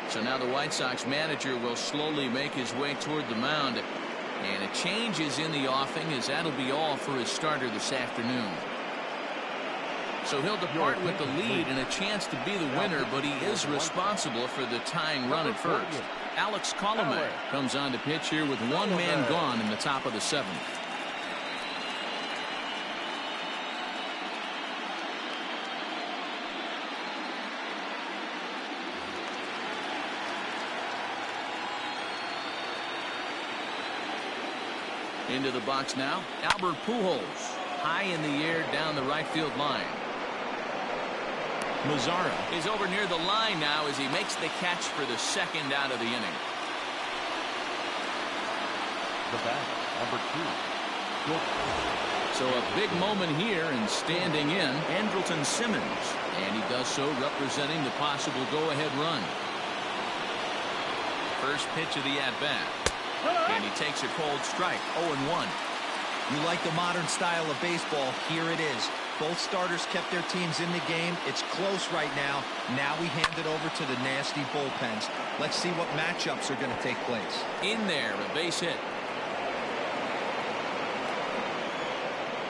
So now the White Sox manager will slowly make his way toward the mound. And a change is in the offing, as that'll be all for his starter this afternoon. So he'll depart with the lead and a chance to be the winner, but he is responsible for the tying run at first. Alex Colomé comes on to pitch here with one man gone in the top of the 7th. Into the box now, Albert Pujols, high in the air down the right field line. Mazzara is over near the line now as he makes the catch for the 2nd out of the inning. The bat, number 2. So a big moment here, and standing in, Andrelton Simmons, and he does so representing the possible go-ahead run. First pitch of the at-bat. And he takes a cold strike. 0-1. You like the modern style of baseball. Here it is. Both starters kept their teams in the game. It's close right now. Now we hand it over to the nasty bullpens. Let's see what matchups are going to take place. In there, a base hit.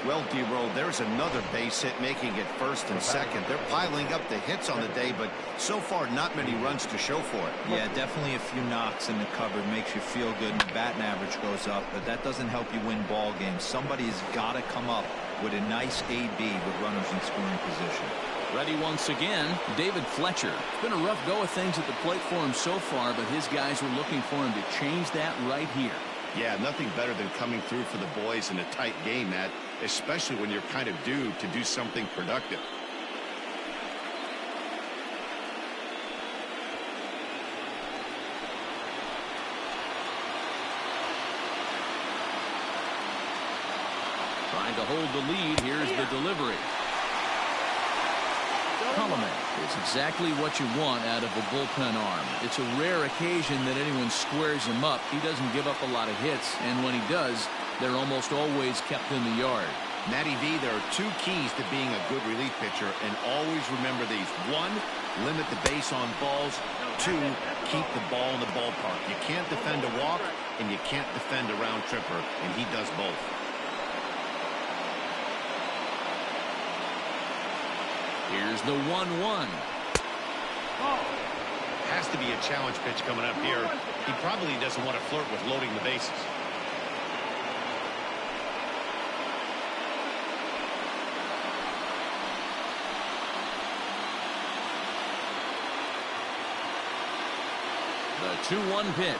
Well, D-Roll, there's another base hit, making it first and second. They're piling up the hits on the day, but so far not many runs to show for it. Yeah, definitely a few knocks in the cupboard makes you feel good, and the batting average goes up, but that doesn't help you win ball games. Somebody's got to come up with a nice AB with runners in scoring position. Ready once again, David Fletcher. It's been a rough go of things at the plate for him so far, but his guys are looking for him to change that right here. Yeah, nothing better than coming through for the boys in a tight game, Matt, especially when you're kind of due to do something productive. Trying to hold the lead. Here's the delivery. Colomé is exactly what you want out of a bullpen arm. It's a rare occasion that anyone squares him up. He doesn't give up a lot of hits, and when he does, they're almost always kept in the yard. Matty V, there are 2 keys to being a good relief pitcher, and always remember these. 1, limit the base on balls. 2, keep the ball in the ballpark. You can't defend a walk, and you can't defend a round tripper, and he does both. Here's the 1-1. Has to be a challenge pitch coming up here. He probably doesn't want to flirt with loading the bases. The 2-1 pitch.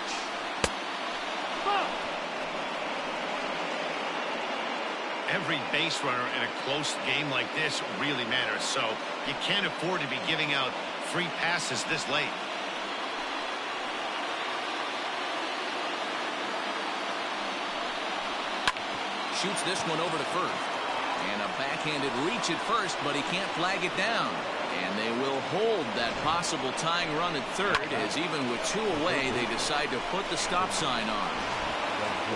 Every base runner in a close game like this really matters, so you can't afford to be giving out free passes this late. Shoots this one over to first. And a backhanded reach at first, but he can't flag it down. And they will hold that possible tying run at third, as even with 2 away, they decide to put the stop sign on.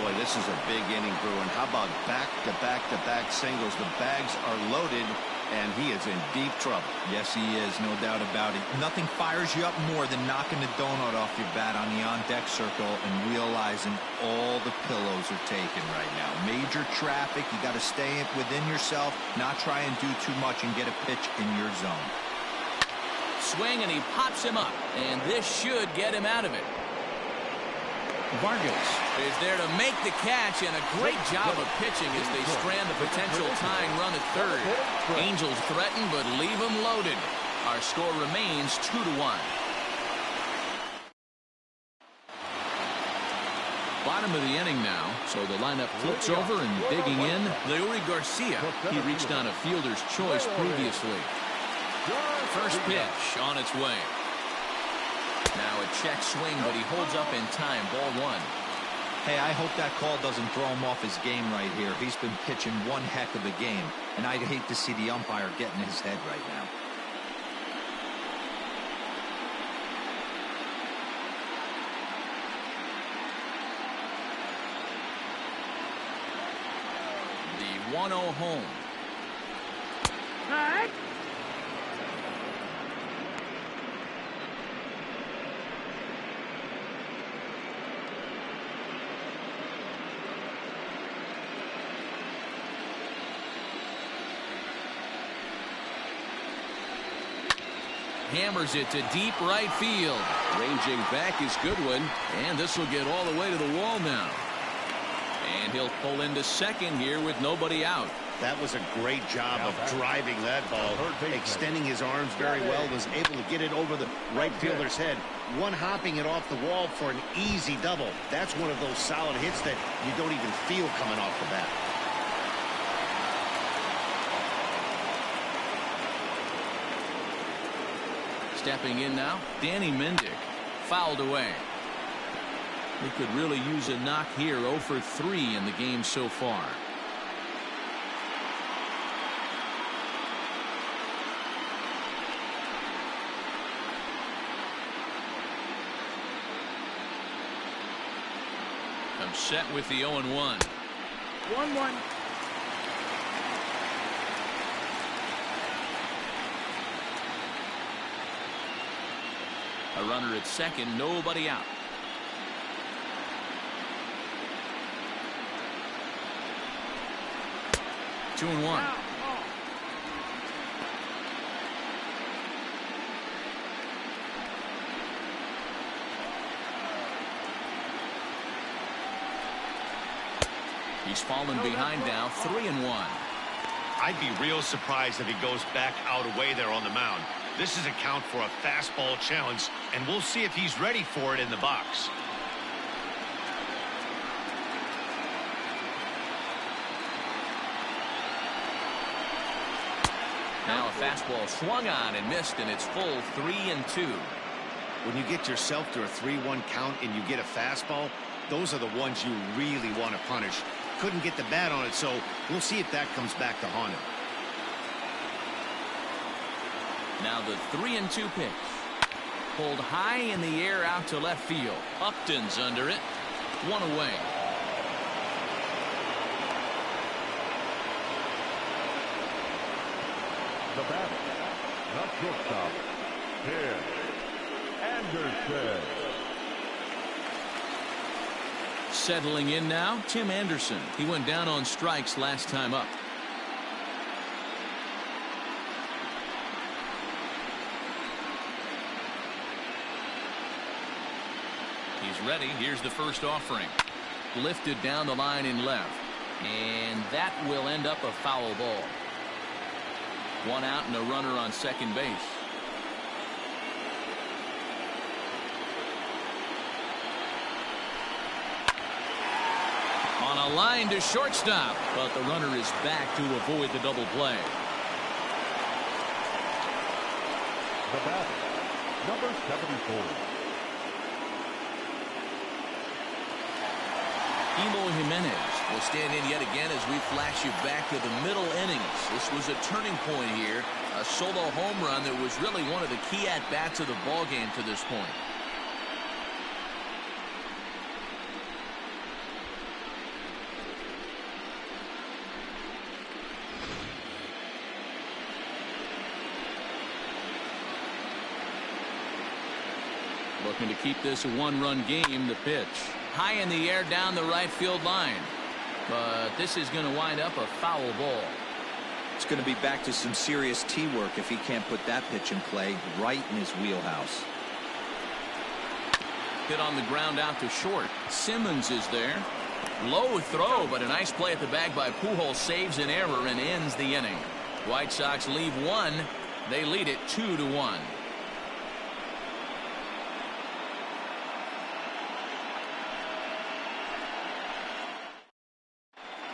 Boy, this is a big inning, Bruin. How about back-to-back-to-back singles? The bags are loaded, and he is in deep trouble. Yes, he is, no doubt about it. Nothing fires you up more than knocking the donut off your bat on the on-deck circle and realizing all the pillows are taken right now. Major traffic. You got to stay within yourself, not try and do too much and get a pitch in your zone. Swing, and he pops him up, and this should get him out of it. Vargas is there to make the catch, and a great job of pitching as they strand the potential tying run at third. Angels threaten, but leave them loaded. Our score remains 2-1. Bottom of the inning now, so the lineup flips over and digging in. Leury Garcia. He reached on a fielder's choice previously. First pitch on its way. Now a check swing, but he holds up in time. Ball 1. Hey, I hope that call doesn't throw him off his game right here. He's been pitching one heck of a game, and I'd hate to see the umpire get in his head right now. The 1-0 home. Right. Hammers it to deep right field. Ranging back is Goodwin, and this will get all the way to the wall now. And he'll pull into second here with nobody out. That was a great job of driving that ball, extending his arms very well, was able to get it over the right fielder's head, one-hopping it off the wall for an easy double. That's one of those solid hits that you don't even feel coming off the bat. Stepping in now, Danny Mendick. Fouled away. He could really use a knock here. 0 for 3 in the game so far. Comes set with the 0-1. 1-1. A runner at second, nobody out. Two and one. He's fallen behind now, 3-1. I'd be real surprised if he goes back out away there on the mound. This is a count for a fastball challenge, and we'll see if he's ready for it in the box. Now a fastball swung on and missed, and it's full 3-2. When you get yourself to a 3-1 count and you get a fastball, those are the ones you really want to punish. Couldn't get the bat on it, so we'll see if that comes back to haunt him. Now the 3-2 pitch. Pulled high in the air out to left field. Upton's under it. One away. The batter, not shortstop, Tim Anderson. Settling in now, Tim Anderson. He went down on strikes last time up. He's ready. Here's the first offering. Lifted down the line in left. And that will end up a foul ball. One out and a runner on second base. On a line to shortstop, but the runner is back to avoid the double play. The batter, number 74. Emo Jimenez will stand in yet again as we flash you back to the middle innings. This was a turning point here, a solo home run that was really one of the key at-bats of the ballgame to this point. Looking to keep this a one-run game. The pitch high in the air down the right field line, but this is going to wind up a foul ball. It's going to be back to some serious tee work if he can't put that pitch in play right in his wheelhouse. Hit on the ground out to short. Simmons is there. Low throw, but a nice play at the bag by Pujols. Saves an error and ends the inning. White Sox leave one. They lead it 2-1.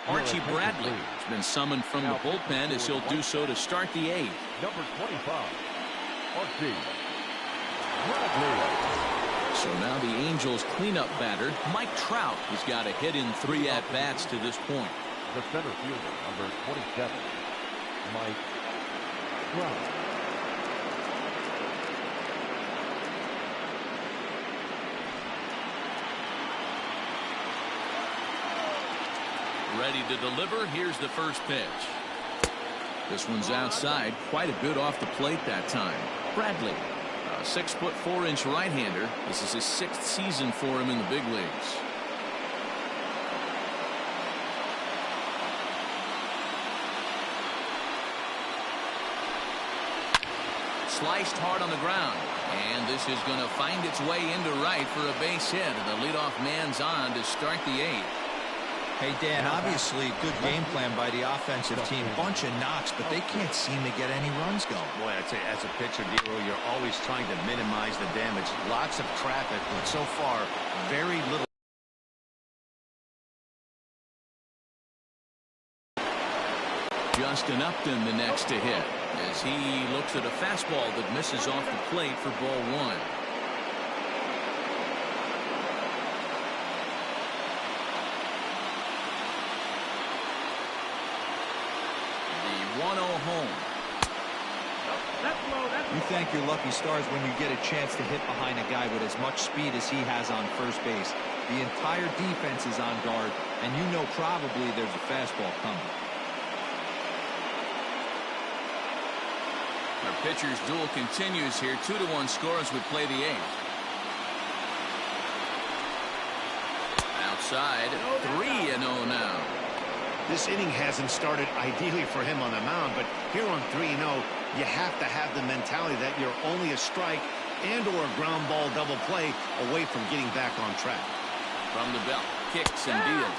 Archie Bradley has been summoned from the bullpen as he'll do so to start the eighth. Number 25, Archie Bradley. So now the Angels cleanup batter, Mike Trout, has got a hit in 3 at-bats to this point. The center fielder, number 27, Mike Trout. Ready to deliver. Here's the first pitch. This one's outside, quite a bit off the plate that time. Bradley, a 6'4" right-hander. This is his 6th season for him in the big leagues. Sliced hard on the ground, and this is going to find its way into right for a base hit. And the leadoff man's on to start the 8th. Hey, Dan, obviously good game plan by the offensive team. Bunch of knocks, but they can't seem to get any runs going. Boy, I'd say as a pitcher, Dero, you're always trying to minimize the damage. Lots of traffic, but so far, very little. Justin Upton the next to hit as he looks at a fastball that misses off the plate for ball 1. The 1-0 home. You thank your lucky stars when you get a chance to hit behind a guy with as much speed as he has on first base. The entire defense is on guard, and you know probably there's a fastball coming. Our pitcher's duel continues here. 2-1 score as we play the 8th. Outside, 3-0 now. This inning hasn't started ideally for him on the mound, but here on 3-0, you have to have the mentality that you're only a strike and or a ground ball double play away from getting back on track. From the belt, kicks and deals.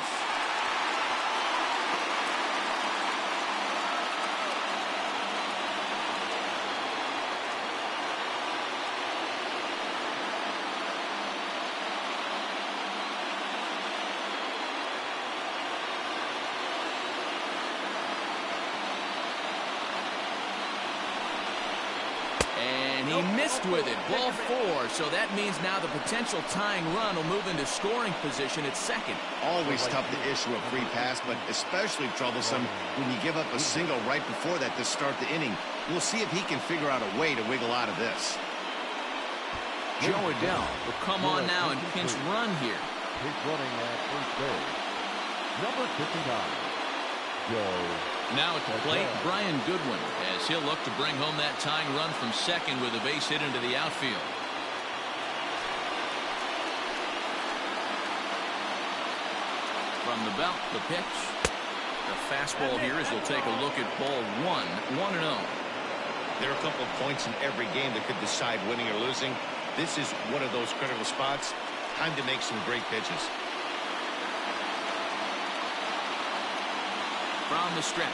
He missed with it. Ball 4. So that means now the potential tying run will move into scoring position at second. Always tough to issue a free pass, but especially troublesome when you give up a single right before that to start the inning. We'll see if he can figure out a way to wiggle out of this. Joe Adell will come on now and pinch run here. He's running at first base. Number 59, Joe. Now at the plate, Brian Goodwin, as he'll look to bring home that tying run from second with a base hit into the outfield. From the belt, the pitch. The fastball here as we'll take a look at ball 1, 1-0. There are a couple of points in every game that could decide winning or losing. This is one of those critical spots. Time to make some great pitches. From the stretch.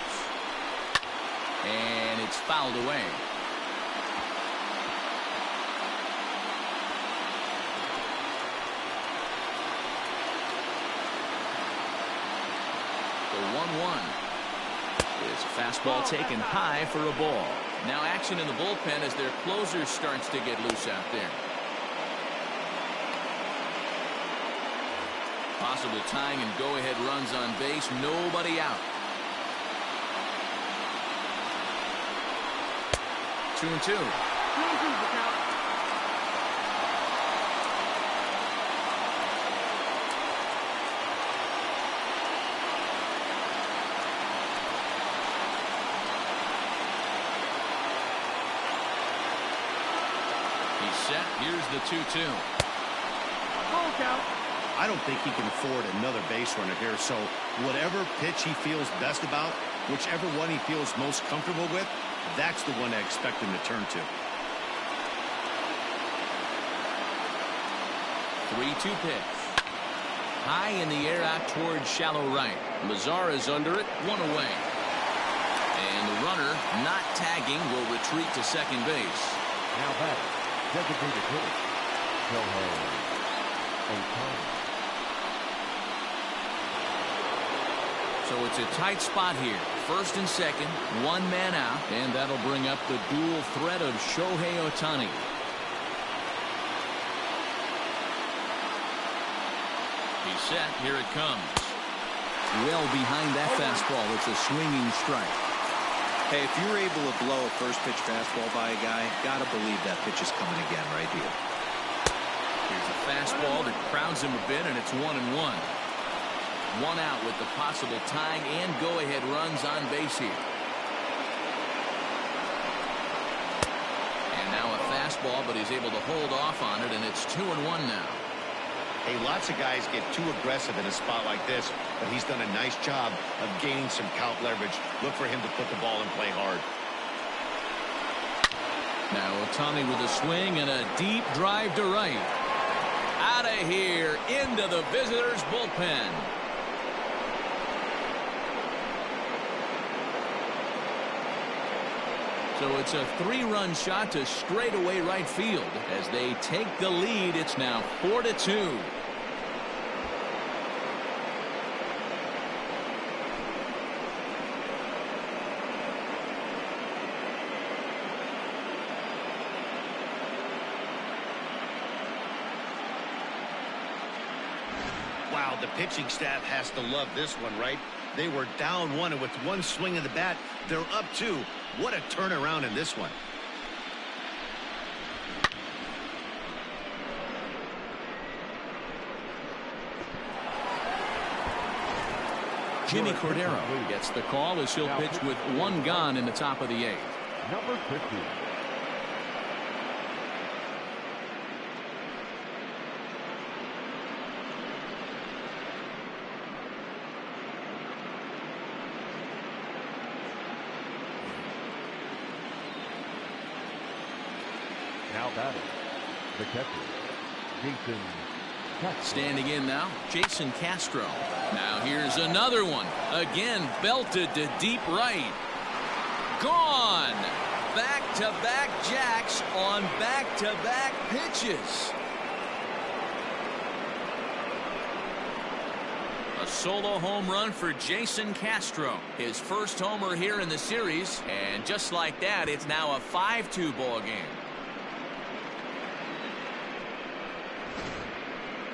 And it's fouled away. The 1-1. Is a fastball taken high for a ball. Now action in the bullpen as their closer starts to get loose out there. Possible tying and go-ahead runs on base. Nobody out. 2-2. He's set. Here's the 2-2. I don't think he can afford another base runner here, so whatever pitch he feels best about, whichever one he feels most comfortable with, that's the one I expect him to turn to. 3-2 pitch. High in the air out towards shallow right. Lazar is under it, 1 away. And the runner, not tagging, will retreat to second base. Now back, designated hitter, Ohtani. So it's a tight spot here. First and second, 1 man out, and that'll bring up the dual threat of Shohei Ohtani. He's set. Here it comes. Well behind that fastball. It's a swinging strike. Hey, if you're able to blow a first pitch fastball by a guy, gotta believe that pitch is coming again right here. Here's a fastball that crowds him a bit, and it's 1-1. 1 out with the possible tying and go-ahead runs on base here. And now a fastball, but he's able to hold off on it, and it's 2-1 now. Hey, lots of guys get too aggressive in a spot like this, but he's done a nice job of gaining some count leverage. Look for him to put the ball in play hard. Now Ohtani with a swing and a deep drive to right. Out of here, into the visitors' bullpen. So it's a 3-run shot to straightaway right field. As they take the lead, it's now 4-2. Wow, the pitching staff has to love this one, right? They were down 1, and with 1 swing of the bat, they're up 2. What a turnaround in this one. Jimmy Cordero gets the call as he'll pitch with 1 gone in the top of the 8th. Number 50. Now batting, the catcher, Jason Castro. Standing in now, Jason Castro. Now here's another one. Again, belted to deep right. Gone. Back-to-back jacks on back-to-back pitches. A solo home run for Jason Castro. His first homer here in the series. And just like that, it's now a 5-2 ball game.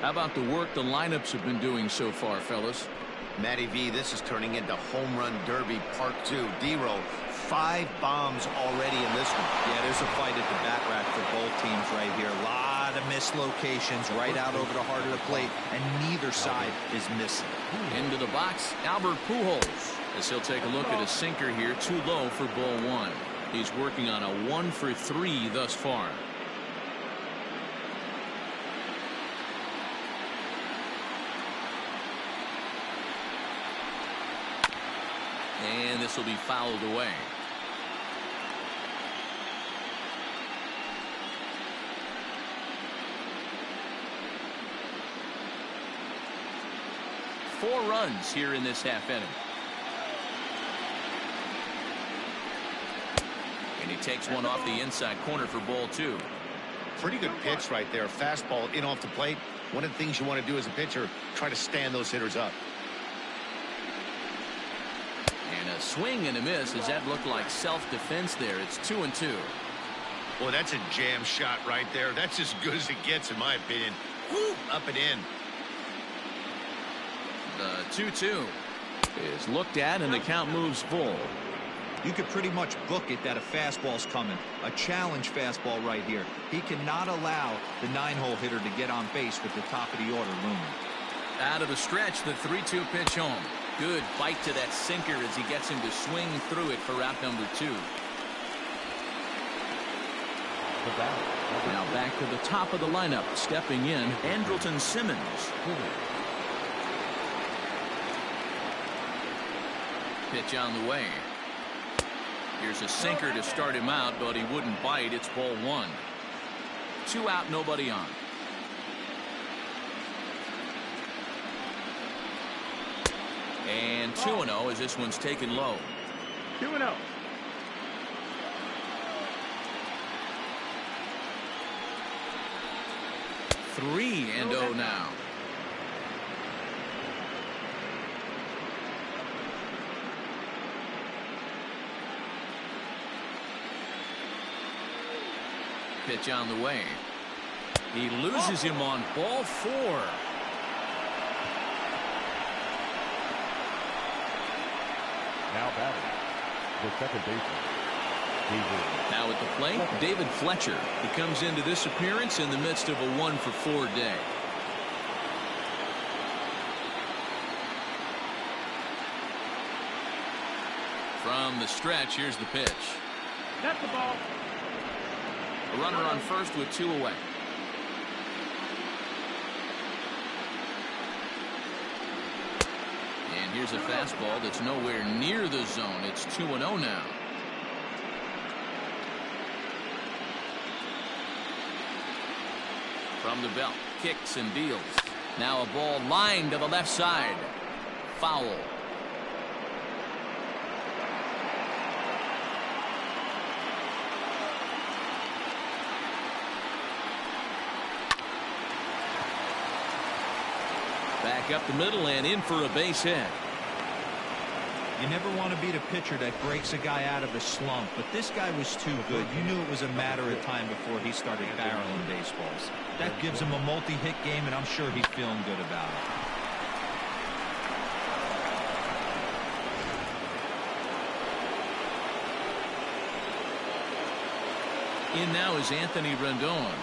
How about the work the lineups have been doing so far, fellas? Matty V, this is turning into home run derby part 2. D-Row, 5 bombs already in this one. Yeah, there's a fight at the bat rack for both teams right here. A lot of missed locations right out over the heart of the plate, and neither side is missing. Into the box, Albert Pujols, as he'll take a look at a sinker here, too low for ball 1. He's working on a 1 for 3 thus far. And this will be fouled away. 4 runs here in this half inning. And he takes one off the inside corner for ball 2. Pretty good pitch right there. Fastball in off the plate. One of the things you want to do as a pitcher, try to stand those hitters up. And a swing and a miss. Does that look like self-defense there? It's 2-2. Boy, that's a jam shot right there. That's as good as it gets, in my opinion. Woo, up and in. The 2-2 is looked at, and the count moves full. You could pretty much book it that a fastball's coming. A challenge fastball right here. He cannot allow the 9-hole hitter to get on base with the top of the order looming. Out of the stretch, the 3-2 pitch home. Good bite to that sinker as he gets him to swing through it for out number 2. Now back to the top of the lineup. Stepping in, Andrelton Simmons. Pitch on the way. Here's a sinker to start him out, but he wouldn't bite. It's ball 1. 2 out, nobody on. And 2-0 as this one's taken low. 2-0. 3-0 now. Pitch on the way. He loses him on ball 4. Now batting, the second baseman. Now at the plate, David Fletcher. He comes into this appearance in the midst of a 1-for-4 day. From the stretch, here's the pitch. That's the ball. A runner on first with 2 away. And here's a fastball that's nowhere near the zone. It's 2-0 now. From the belt, kicks and deals. Now a ball lined to the left side. Foul. Back up the middle and in for a base hit. You never want to beat a pitcher that breaks a guy out of a slump, but this guy was too good. You knew it was a matter of time before he started barreling baseballs. That gives him a multi-hit game, and I'm sure he's feeling good about it. In now is Anthony Rendon.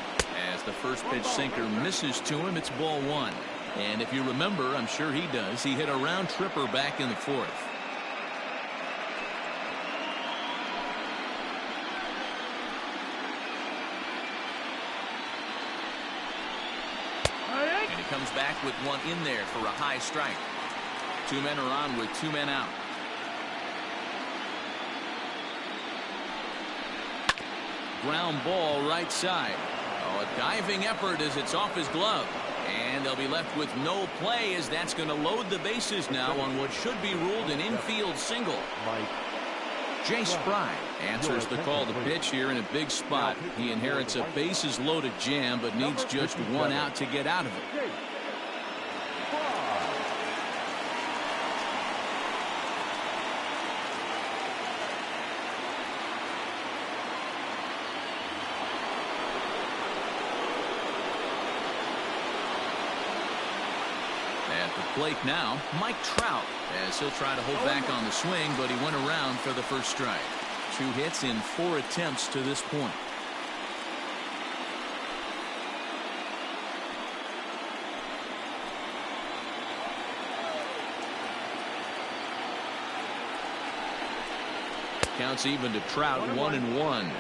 As the first pitch sinker misses to him, it's ball 1. And if you remember, I'm sure he does, he hit a round tripper back in the 4th. And he comes back with one in there for a high strike. 2 men are on with 2 men out. Ground ball right side. Oh, a diving effort as it's off his glove. And they'll be left with no play as that's going to load the bases now on what should be ruled an infield single. Jay Spry answers the call to pitch here in a big spot. He inherits a bases loaded jam but needs just 1 out to get out of it. Plate now, Mike Trout, as he'll try to hold back on the swing, but he went around for the first strike. 2 hits in 4 attempts to this point. Counts even to Trout, 1-1.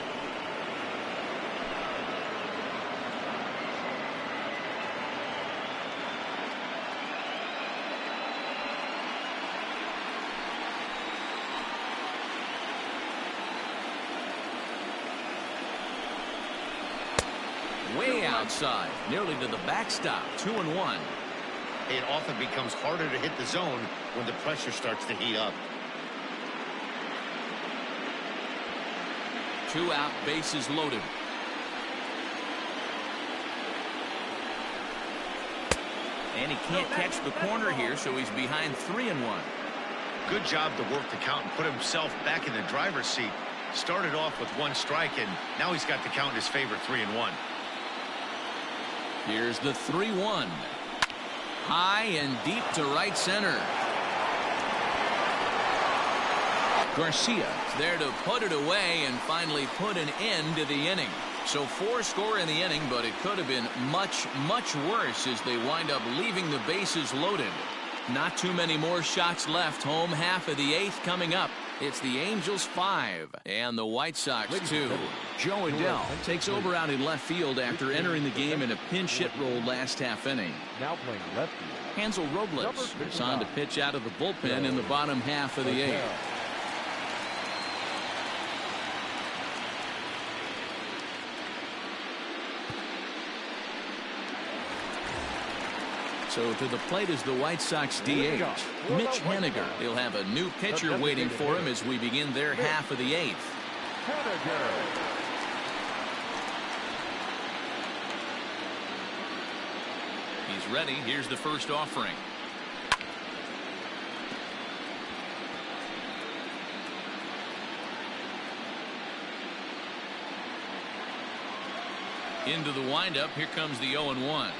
Way outside, nearly to the backstop. 2-1. it often becomes harder to hit the zone when the pressure starts to heat up. 2 out, bases loaded. And he can't catch the corner here, so he's behind 3-1. Good job to work the count and put himself back in the driver's seat. Started off with 1 strike, and now he's got the count in his favor, 3-1. Here's the 3-1. High and deep to right center. Garcia is there to put it away and finally put an end to the inning. So 4 score in the inning, but it could have been much, much worse as they wind up leaving the bases loaded. Not too many more shots left. Home half of the 8th coming up. It's the Angels 5 and the White Sox 2. Joe Adell takes over out in left field after entering the game in a pinch hit role last half inning. Now playing left field. Hansel Robles is on to pitch out of the bullpen in the bottom half of the 8th. So to the plate is the White Sox DH, Mitch Haniger. He'll have a new pitcher waiting for him as we begin their half of the 8th. He's ready. Here's the first offering. Into the windup. Here comes the 0-1.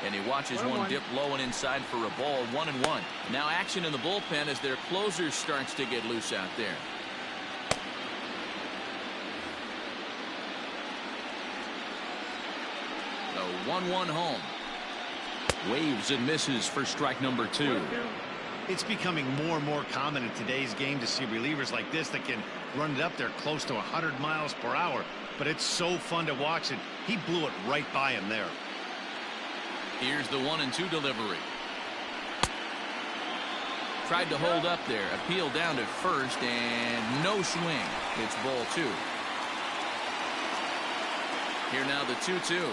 And he watches one dip low and inside for a ball. 1-1. Now action in the bullpen as their closer starts to get loose out there. The 1-1 home. Waves and misses for strike number 2. It's becoming more and more common in today's game to see relievers like this that can run it up there close to 100 miles per hour. But it's so fun to watch it. He blew it right by him there. Here's the 1-2 delivery. Tried to hold up there. Appeal down to first and no swing. It's ball 2. Here now the 2-2.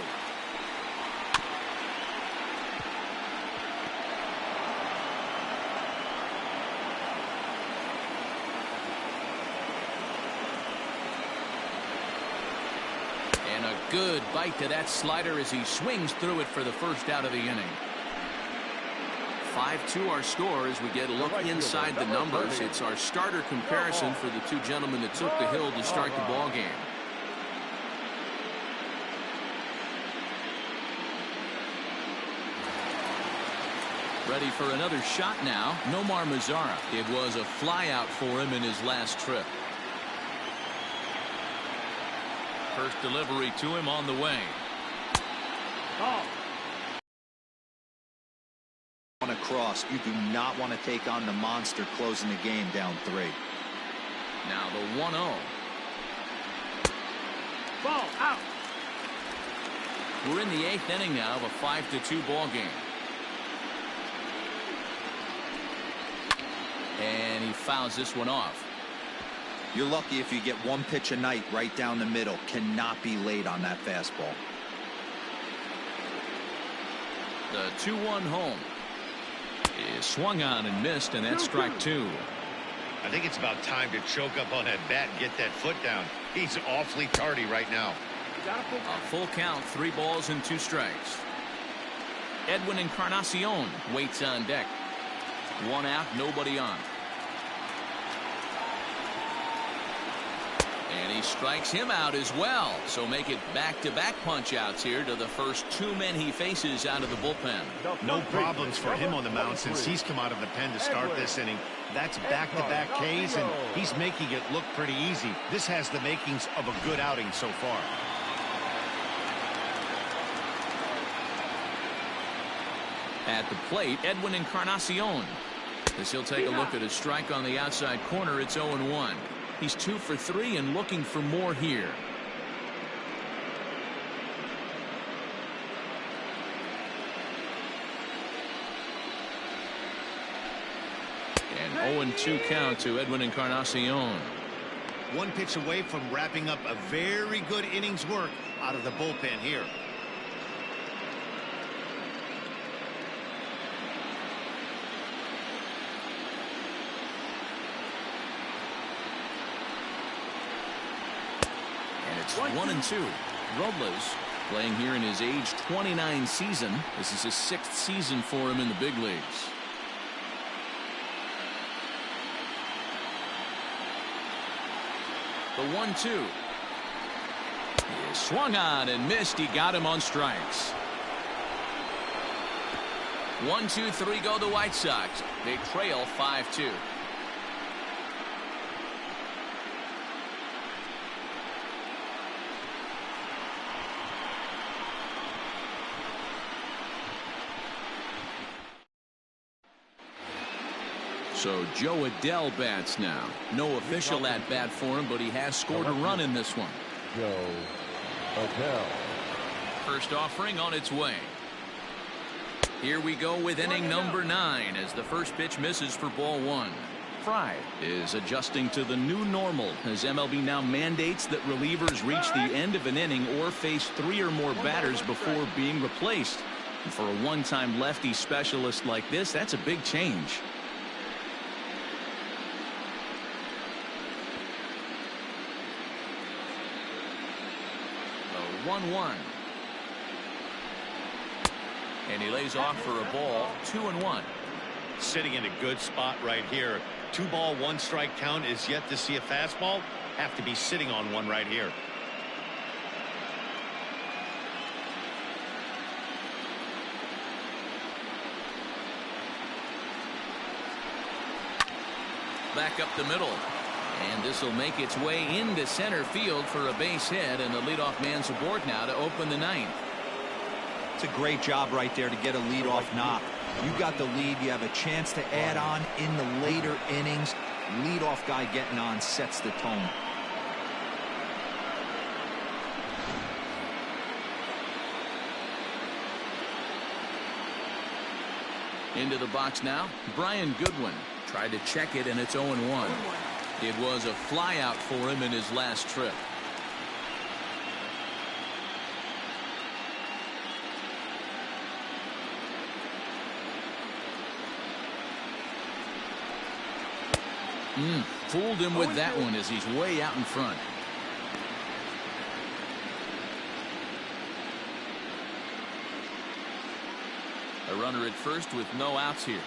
And a good bite to that slider as he swings through it for the first out of the inning. 5-2 our score as we get a look inside the numbers. It's our starter comparison for the 2 gentlemen that took the hill to start the ball game. Ready for another shot now. Nomar Mazara. It was a flyout for him in his last trip. First delivery to him on the way. On a cross, you do not want to take on the monster closing the game down 3. Now the 1-0. Ball out. We're in the 8th inning now of a 5-2 ball game. And he fouls this one off. You're lucky if you get 1 pitch a night right down the middle. Cannot be late on that fastball. The 2-1 home is swung on and missed, and that's strike 2. I think it's about time to choke up on that bat and get that foot down. He's awfully tardy right now. A full count, 3 balls and 2 strikes. Edwin Encarnacion waits on deck. 1 out, nobody on. And he strikes him out as well. So make it back-to-back punch-outs here to the first 2 men he faces out of the bullpen. No problems for him on the mound since he's come out of the pen to start this inning. That's back-to-back Ks, and he's making it look pretty easy. This has the makings of a good outing so far. At the plate, Edwin Encarnacion. As he'll take a look at a strike on the outside corner, it's 0-1. He's 2 for 3 and looking for more here. And 0-2 count to Edwin Encarnacion. 1 pitch away from wrapping up a very good innings work out of the bullpen here. it's 1-2. Robles playing here in his age 29 season. This is his 6th season for him in the big leagues. The 1-2. He swung on and missed. He got him on strikes. 1-2-3 go the White Sox. They trail 5-2. So Joe Adell bats now. No official at bat for him, but he has scored a run in this one. Joe Adell. First offering on its way. Here we go with inning number 9 as the first pitch misses for ball 1. Fry is adjusting to the new normal as MLB now mandates that relievers reach the end of an inning or face 3 or more batters before being replaced. And for a one-time lefty specialist like this, that's a big change. 1-1. And he lays off for a ball. 2-1. Sitting in a good spot right here. 2-ball, 1-strike count is yet to see a fastball. Have to be sitting on one right here. Back up the middle. And this will make its way into center field for a base hit, and the leadoff man's aboard now to open the 9th. It's a great job right there to get a leadoff knock. You got the lead. You have a chance to add on in the later innings. Leadoff guy getting on sets the tone. Into the box now, Brian Goodwin. Tried to check it, and it's 0-1. It was a flyout for him in his last trip. Fooled him with that one as he's way out in front. A runner at first with no outs here.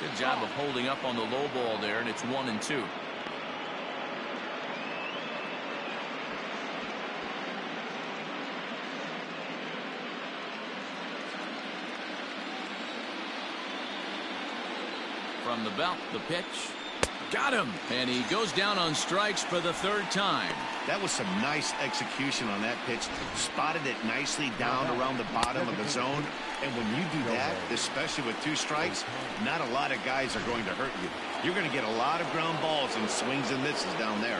Good job of holding up on the low ball there, and it's 1-2. From the belt, the pitch. Got him, and he goes down on strikes for the 3rd time. That was some nice execution on that pitch. Spotted it nicely down around the bottom of the zone. And when you do that, especially with 2 strikes, not a lot of guys are going to hurt you. You're going to get a lot of ground balls and swings and misses down there.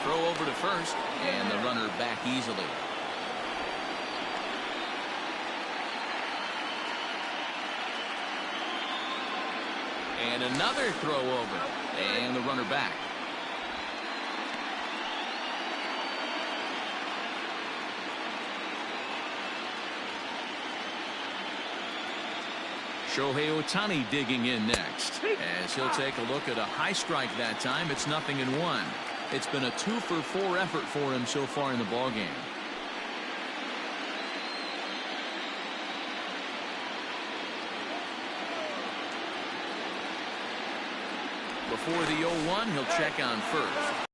Throw over to first, and the runner back easily. And another throw over, and the runner back. Shohei Ohtani digging in next, as he'll take a look at a high strike that time. It's 0-1. It's been a 2-for-4 effort for him so far in the ballgame. Before the 0-1, he'll check on first.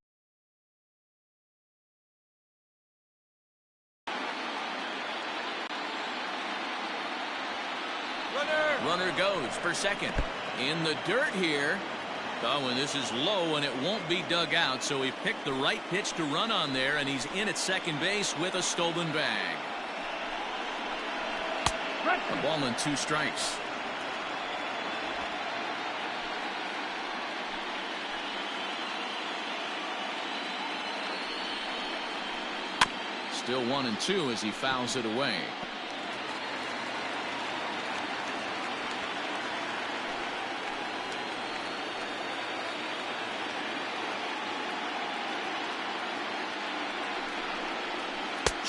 Runner goes for second. In the dirt here. Oh, and this is low, and it won't be dug out, so he picked the right pitch to run on there, and he's in at second base with a stolen bag. A ball and 2 strikes. Still 1-2 as he fouls it away.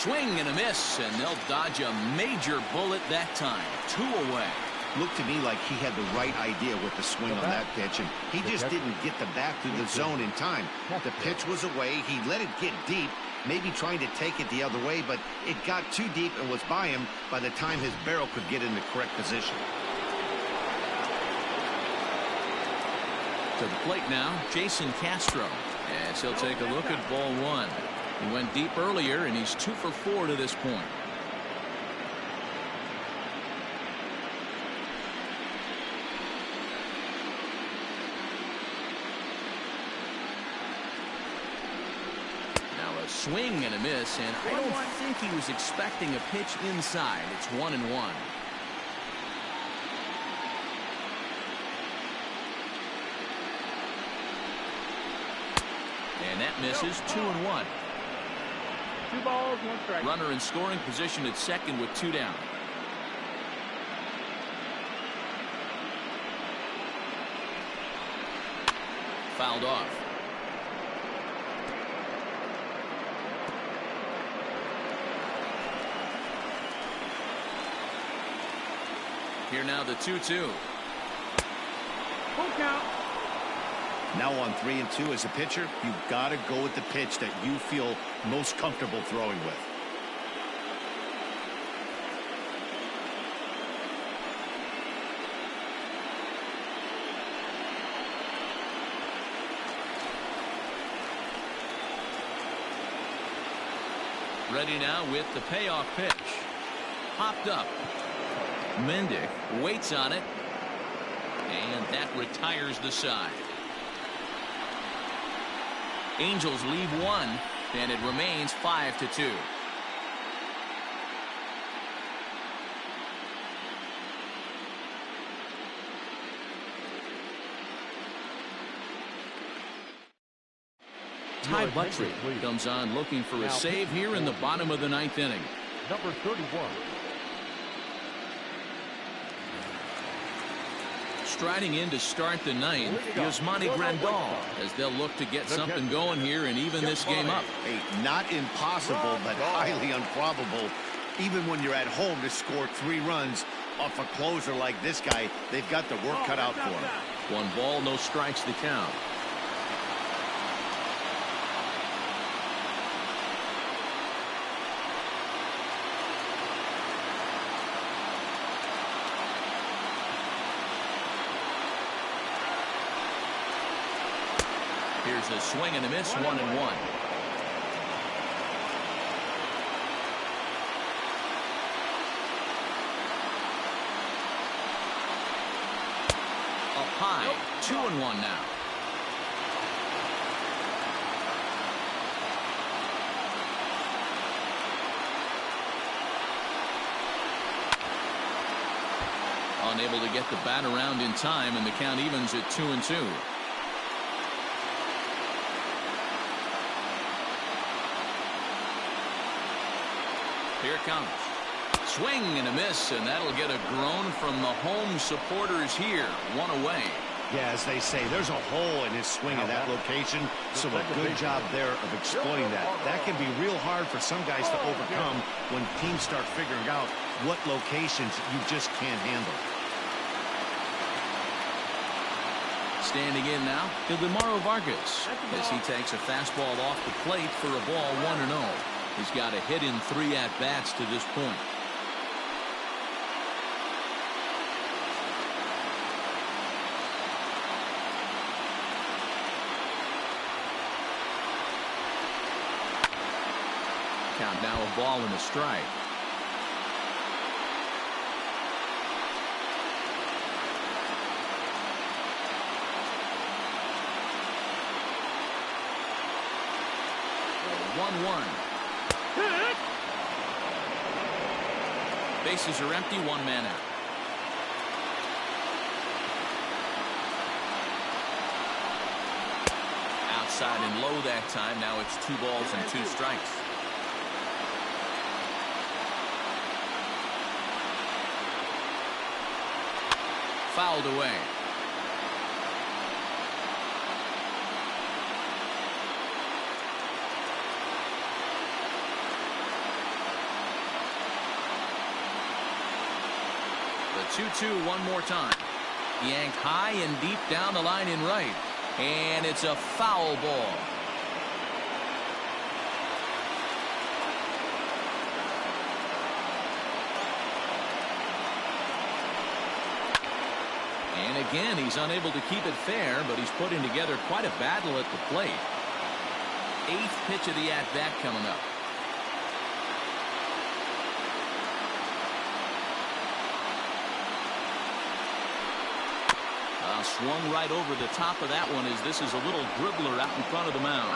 Swing and a miss, and they'll dodge a major bullet that time. 2 away. looked to me like he had the right idea with the swing on that pitch, and he just didn't get the bat through the zone in time. The pitch was away. He let it get deep, maybe trying to take it the other way, but it got too deep and was by him by the time his barrel could get in the correct position. To the plate now, Jason Castro, as he'll take a look at ball one. He went deep earlier, and he's 2 for 4 to this point. Now a swing and a miss, and I don't think he was expecting a pitch inside. It's 1-1. And that misses. 2-1. 2 balls, 1 strike. Runner in scoring position at second with 2 down. Fouled off. Here now the 2-2. Full count. Now on 3-2 as a pitcher, you've got to go with the pitch that you feel most comfortable throwing with. Ready now with the payoff pitch. Popped up. Mendick waits on it, and that retires the side. Angels leave 1, and it remains 5-2. Ty Buttrey comes on looking for a save here in the bottom of the 9th inning. Number 31. Striding in to start the 9th, Yasmani Grandal, as they'll look to get something going here and even this game up. Hey, not impossible, but highly improbable. Even when you're at home to score 3 runs off a closer like this guy, they've got the work cut out for him. 1 ball, no strikes the count. Here's a swing and a miss, 1-1. Up high, 2-1 now. Unable to get the bat around in time, and the count evens at 2-2. Here comes. Swing and a miss, and that'll get a groan from the home supporters here. 1 away. Yeah, as they say, there's a hole in his swing in that location, so a good job there of exploiting that. That can be real hard for some guys to overcome when teams start figuring out what locations you just can't handle. Standing in now, Ildemaro Vargas, as he takes a fastball off the plate for a ball 1-0. He's got a hit in 3 at-bats to this point. Count now a ball and a strike. So 1-1. Bases are empty, 1 man out. Outside and low that time. Now it's 2 balls and 2 strikes. Fouled away. The 2-2 one more time. Yanked high and deep down the line in right. And it's a foul ball. And again, he's unable to keep it fair, but he's putting together quite a battle at the plate. 8th pitch of the at-bat coming up. Swung right over the top of that one as this is a little dribbler out in front of the mound.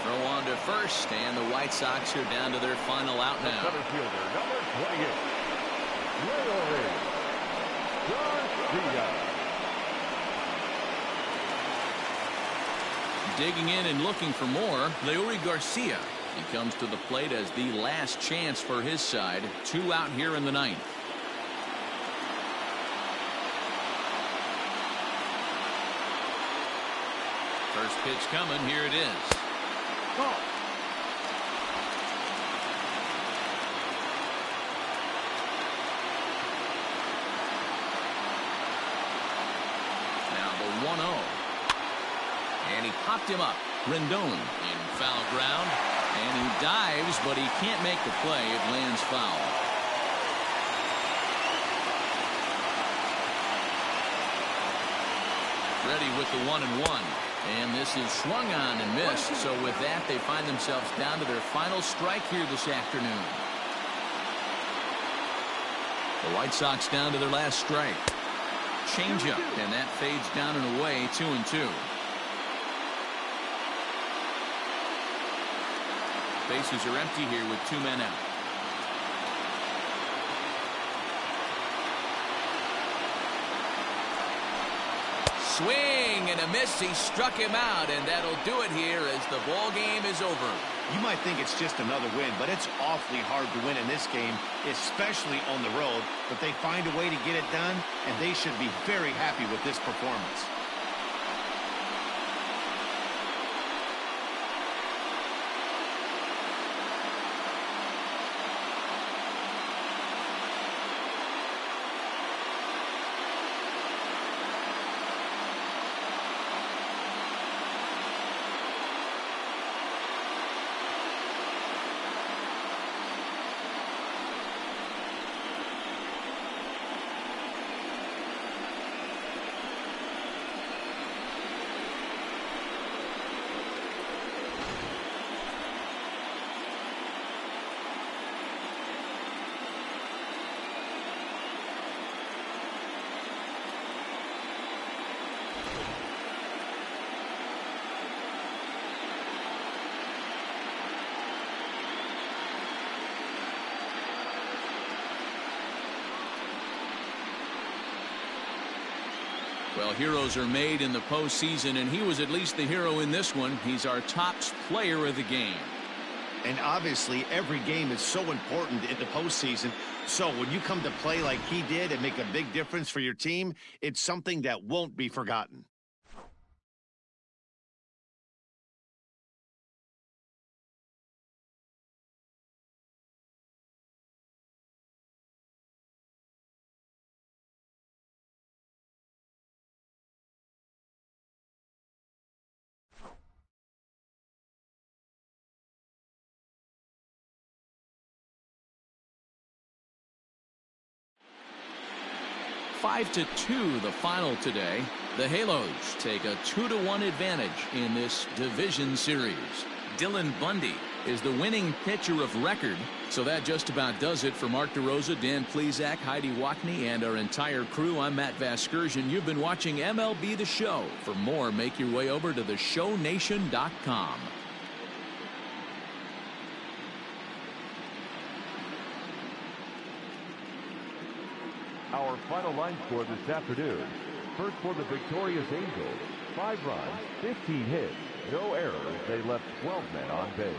Throw on to first, and the White Sox are down to their final out now. Center fielder, number 28, Garcia. Digging in and looking for more, Leury Garcia. He comes to the plate as the last chance for his side. 2 out here in the 9th. First pitch coming. Here it is. Ball. Now the 1-0. And he popped him up. Rendon in foul ground. And he dives, but he can't make the play. It lands foul. Ready with the 1-1. And this is swung on and missed. So with that, they find themselves down to their final strike here this afternoon. The White Sox down to their last strike. Changeup, and that fades down and away. 2-2. Bases are empty here with 2 men out. Swing and a miss. He struck him out, and that'll do it here as the ball game is over. You might think it's just another win, but it's awfully hard to win in this game, especially on the road. But they find a way to get it done, and they should be very happy with this performance. Well, heroes are made in the postseason, and he was at least the hero in this one. He's our top player of the game. And obviously, every game is so important in the postseason. So when you come to play like he did and make a big difference for your team, it's something that won't be forgotten. Five to 2 the final today. The Halos take a 2-1 advantage in this division series. Dylan Bundy is the winning pitcher of record. So that just about does it for Mark DeRosa, Dan Plesac, Heidi Watney, and our entire crew. I'm Matt Vasgersian. You've been watching MLB The Show. For more, make your way over to theshownation.com. Our final line score this afternoon. First for the victorious Angels, 5 runs, 15 hits, no errors. They left 12 men on base.